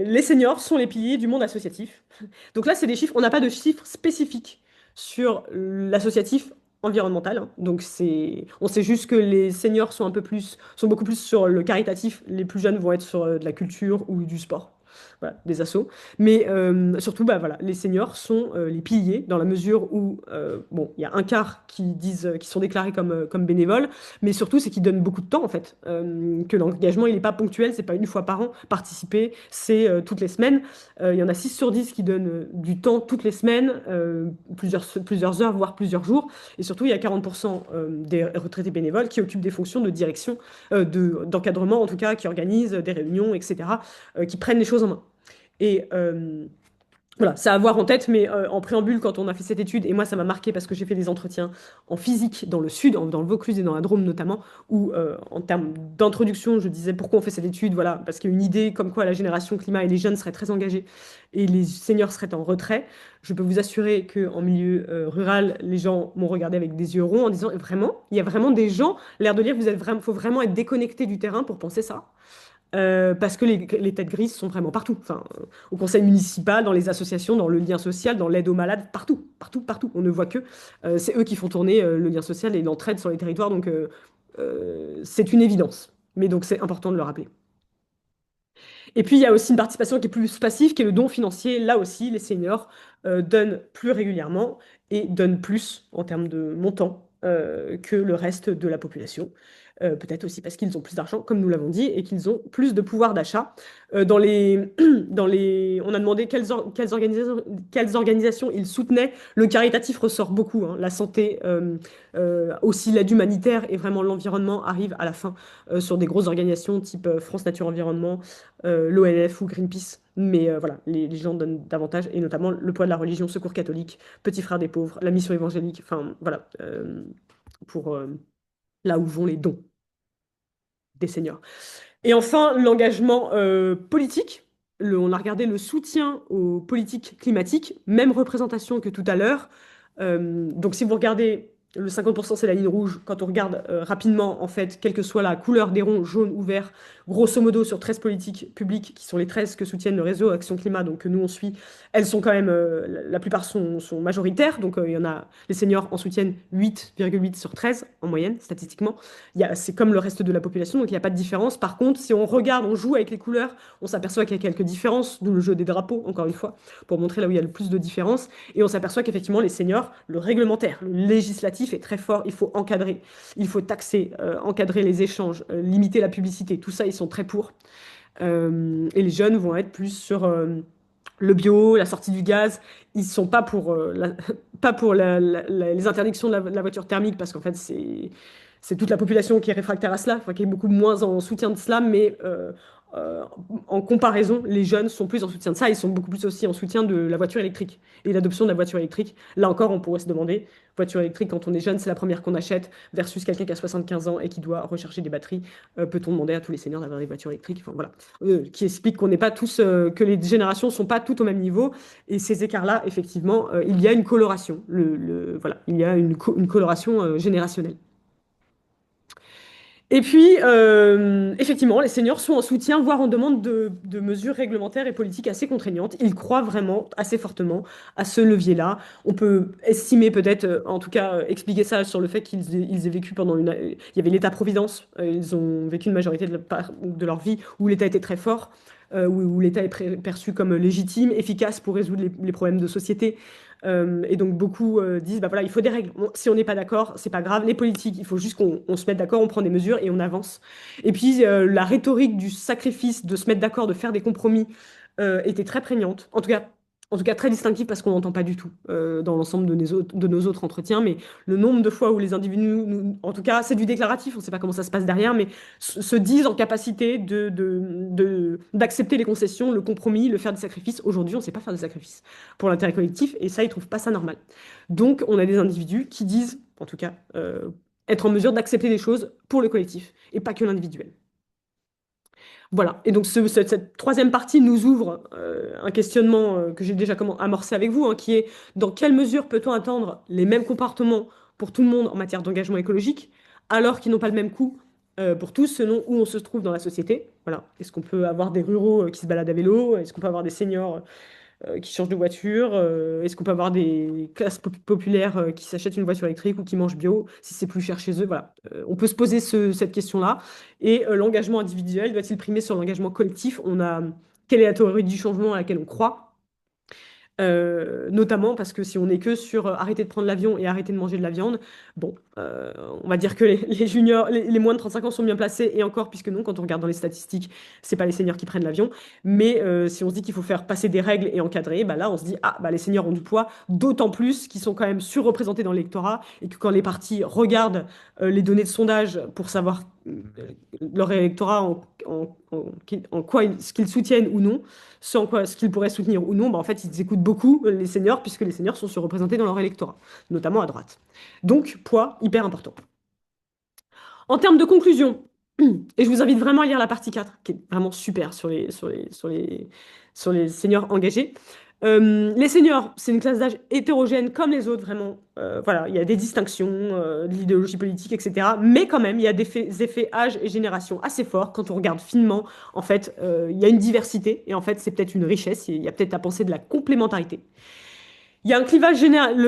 S1: les seniors sont les piliers du monde associatif. Donc là, c'est des chiffres, on n'a pas de chiffres spécifiques sur l'associatif environnemental, hein. Donc on sait juste que les seniors sont beaucoup plus sur le caritatif, les plus jeunes vont être sur de la culture ou du sport. Voilà, des assos. Mais surtout, bah, voilà, les seniors sont les piliers dans la mesure où, bon, il y a un quart qui sont déclarés comme bénévoles, mais surtout, c'est qu'ils donnent beaucoup de temps, en fait. Que l'engagement, il n'est pas ponctuel, c'est pas une fois par an. Participer, c'est toutes les semaines. Il y en a 6 sur 10 qui donnent du temps toutes les semaines, plusieurs heures, voire plusieurs jours. Et surtout, il y a 40% des retraités bénévoles qui occupent des fonctions de direction, d'encadrement en tout cas, qui organisent des réunions, etc., qui prennent les choses en main. Et voilà, ça à avoir en tête, mais en préambule, quand on a fait cette étude, et moi ça m'a marqué parce que j'ai fait des entretiens en physique dans le sud, dans le Vaucluse et dans la Drôme notamment, où en termes d'introduction, je disais pourquoi on fait cette étude, voilà, parce qu'il y a une idée comme quoi la génération climat et les jeunes seraient très engagés et les seniors seraient en retrait. Je peux vous assurer qu'en milieu rural, les gens m'ont regardé avec des yeux ronds en disant vraiment, il y a vraiment des gens, l'air de dire, faut vraiment être déconnecté du terrain pour penser ça. Parce que les têtes grises sont vraiment partout. Enfin, au conseil municipal, dans les associations, dans le lien social, dans l'aide aux malades, partout, partout, partout. On ne voit que. C'est eux qui font tourner le lien social et l'entraide sur les territoires. Donc, c'est une évidence. Mais donc, c'est important de le rappeler. Et puis, il y a aussi une participation qui est plus passive, qui est le don financier. Là aussi, les seniors donnent plus régulièrement et donnent plus en termes de montant que le reste de la population. Peut-être aussi parce qu'ils ont plus d'argent, comme nous l'avons dit, et qu'ils ont plus de pouvoir d'achat. On a demandé quelles organisations ils soutenaient. Le caritatif ressort beaucoup, hein. La santé, aussi l'aide humanitaire et vraiment l'environnement arrivent à la fin sur des grosses organisations type France Nature Environnement, l'ONF ou Greenpeace. Mais voilà, les gens donnent davantage, et notamment le poids de la religion, Secours catholique, Petits Frères des pauvres, la mission évangélique, enfin voilà, pour là où vont les dons des seniors. Et enfin, l'engagement politique. On a regardé le soutien aux politiques climatiques, même représentation que tout à l'heure. Donc si vous regardez, le 50% c'est la ligne rouge. Quand on regarde rapidement, en fait, quelle que soit la couleur des ronds, jaune ou vert, grosso modo sur 13 politiques publiques, qui sont les 13 que soutiennent le réseau Action Climat, donc que nous on suit, elles sont quand même, la plupart sont majoritaires. Donc il y en a, les seniors en soutiennent 8,8 sur 13 en moyenne, statistiquement. C'est comme le reste de la population, donc il n'y a pas de différence. Par contre, si on regarde, on joue avec les couleurs, on s'aperçoit qu'il y a quelques différences, d'où le jeu des drapeaux, encore une fois, pour montrer là où il y a le plus de différences. Et on s'aperçoit qu'effectivement, les seniors, le réglementaire, le législatif est très fort. Il faut encadrer, il faut taxer, encadrer les échanges, limiter la publicité. Tout ça, ils sont très pour. Et les jeunes vont être plus sur le bio, la sortie du gaz. Ils sont pas pour, pas pour les interdictions de la voiture thermique, parce qu'en fait, c'est toute la population qui est réfractaire à cela, enfin, qui est beaucoup moins en soutien de cela, mais euh, en comparaison, les jeunes sont plus en soutien de ça, ils sont beaucoup plus aussi en soutien de la voiture électrique et l'adoption de la voiture électrique. Là encore, on pourrait se demander, voiture électrique, quand on est jeune, c'est la première qu'on achète, versus quelqu'un qui a 75 ans et qui doit recharger des batteries. Peut-on demander à tous les seniors d'avoir des voitures électriques? Enfin, voilà. Qui explique qu'on n'est pas tous, que les générations sont pas toutes au même niveau. Et ces écarts-là, effectivement, il y a une coloration. Voilà, il y a une coloration générationnelle. Et puis, effectivement, les seniors sont en soutien, voire en demande de mesures réglementaires et politiques assez contraignantes. Ils croient vraiment assez fortement à ce levier-là. On peut estimer peut-être, en tout cas, expliquer ça sur le fait qu'ils aient vécu pendant une... Il y avait l'État-providence. Ils ont vécu une majorité de leur vie où l'État était très fort, où l'État est perçu comme légitime, efficace pour résoudre les problèmes de société. Et donc beaucoup disent, bah voilà, il faut des règles. Bon, si on n'est pas d'accord, c'est pas grave. Les politiques, il faut juste qu'on se mette d'accord, on prend des mesures et on avance. Et puis la rhétorique du sacrifice, de se mettre d'accord, de faire des compromis, était très prégnante. En tout cas très distinctive parce qu'on n'entend pas du tout dans l'ensemble de nos autres entretiens. Mais le nombre de fois où les individus, en tout cas, c'est du déclaratif, on ne sait pas comment ça se passe derrière, mais se disent en capacité d'accepter les concessions, le compromis, le faire des sacrifices. Aujourd'hui, on ne sait pas faire des sacrifices pour l'intérêt collectif, et ça, ils trouvent pas ça normal. Donc, on a des individus qui disent, en tout cas, être en mesure d'accepter des choses pour le collectif, et pas que l'individuel. Voilà, et donc cette troisième partie nous ouvre un questionnement que j'ai déjà amorcé avec vous, hein, qui est dans quelle mesure peut-on attendre les mêmes comportements pour tout le monde en matière d'engagement écologique, alors qu'ils n'ont pas le même coût pour tous, selon où on se trouve dans la société. Voilà. Est-ce qu'on peut avoir des ruraux qui se baladent à vélo? Est-ce qu'on peut avoir des seniors qui changent de voiture? Est-ce qu'on peut avoir des classes populaires qui s'achètent une voiture électrique ou qui mangent bio si c'est plus cher chez eux? Voilà. On peut se poser cette question-là. Et l'engagement individuel doit-il primer sur l'engagement collectif? Quelle est la théorie du changement à laquelle on croit? Notamment parce que si on n'est que sur arrêter de prendre l'avion et arrêter de manger de la viande, bon, on va dire que les juniors, les moins de 35 ans sont bien placés, et encore, puisque non, quand on regarde dans les statistiques, c'est pas les seniors qui prennent l'avion. Mais si on se dit qu'il faut faire passer des règles et encadrer, bah là, on se dit, ah, bah les seniors ont du poids, d'autant plus qu'ils sont quand même surreprésentés dans l'électorat, et que quand les partis regardent les données de sondage pour savoir leur électorat en quoi ce qu'ils soutiennent ou non, ce qu'ils pourraient soutenir ou non, bah en fait, ils écoutent beaucoup les seniors, puisque les seniors sont surreprésentés dans leur électorat, notamment à droite. Donc, poids hyper important. En termes de conclusion, et je vous invite vraiment à lire la partie 4, qui est vraiment super sur les seniors engagés. Les seniors, c'est une classe d'âge hétérogène comme les autres, vraiment. Voilà, il y a des distinctions, de l'idéologie politique, etc. Mais quand même, il y a des effets âge et génération assez forts. Quand on regarde finement, en fait, il y a une diversité. Et en fait, c'est peut-être une richesse. Il y a peut-être à penser de la complémentarité. Il y a le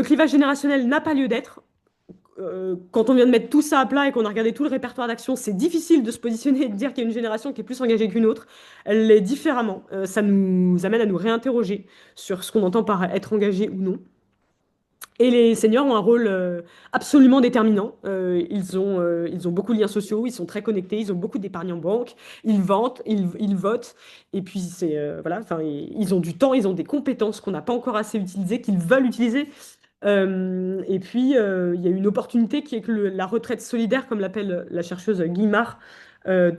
S1: clivage générationnel n'a pas lieu d'être. Quand on vient de mettre tout ça à plat et qu'on a regardé tout le répertoire d'actions, c'est difficile de se positionner et de dire qu'il y a une génération qui est plus engagée qu'une autre. Elle l'est différemment. Ça nous amène à nous réinterroger sur ce qu'on entend par être engagé ou non. Et les seniors ont un rôle absolument déterminant. Ils ont beaucoup de liens sociaux, ils sont très connectés, ils ont beaucoup d'épargne en banque, ils votent. Et puis, voilà, enfin, ils ont du temps, ils ont des compétences qu'on n'a pas encore assez utilisées, qu'ils veulent utiliser. Et puis, il y a une opportunité qui est que la retraite solidaire, comme l'appelle la chercheuse Guimard,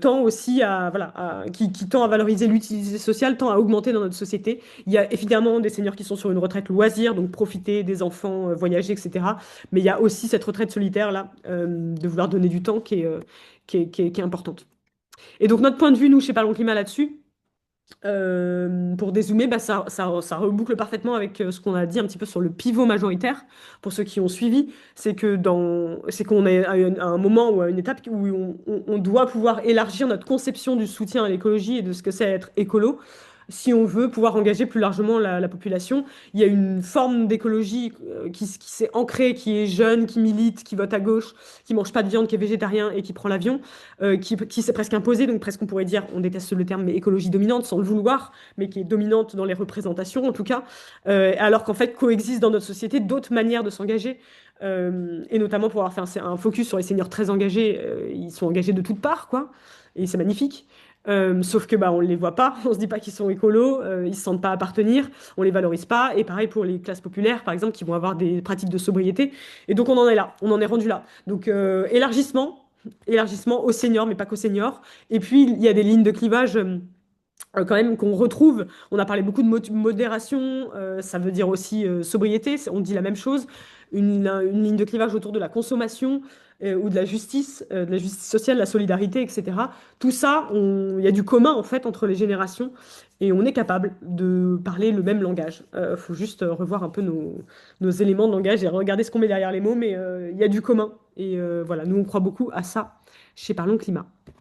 S1: tend aussi voilà, qui tend à valoriser l'utilité sociale, tend à augmenter dans notre société. Il y a évidemment des seniors qui sont sur une retraite loisir, donc profiter des enfants, voyager, etc. Mais il y a aussi cette retraite solitaire, là, de vouloir donner du temps qui est importante. Et donc, notre point de vue, nous, chez Parlons Climat là-dessus, pour dézoomer, bah, ça reboucle parfaitement avec ce qu'on a dit un petit peu sur le pivot majoritaire. Pour ceux qui ont suivi, c'est qu'on est à un moment ou à une étape où on doit pouvoir élargir notre conception du soutien à l'écologie et de ce que c'est être écolo. Si on veut pouvoir engager plus largement la population, il y a une forme d'écologie qui s'est ancrée, qui est jeune, qui milite, qui vote à gauche, qui mange pas de viande, qui est végétarien et qui prend l'avion, qui s'est presque imposée, donc presque on pourrait dire, on déteste le terme, mais écologie dominante sans le vouloir, mais qui est dominante dans les représentations en tout cas, alors qu'en fait coexistent dans notre société d'autres manières de s'engager. Et notamment pour avoir fait un focus sur les seniors très engagés, ils sont engagés de toutes parts, quoi, et c'est magnifique. Sauf que bah on les voit pas, on se dit pas qu'ils sont écolos, ils se sentent pas appartenir, on les valorise pas. Et pareil pour les classes populaires, par exemple, qui vont avoir des pratiques de sobriété. Et donc on en est là, on en est rendu là. Donc élargissement, élargissement aux seniors, mais pas qu'aux seniors. Et puis, il y a des lignes de clivage. Quand même qu'on retrouve. On a parlé beaucoup de modération, ça veut dire aussi sobriété, on dit la même chose. Une ligne de clivage autour de la consommation ou de la justice sociale, la solidarité, etc. Tout ça, il y a du commun en fait entre les générations et on est capable de parler le même langage. Il faut juste revoir un peu nos éléments de langage et regarder ce qu'on met derrière les mots, mais il y a du commun. Et voilà, nous on croit beaucoup à ça chez Parlons Climat.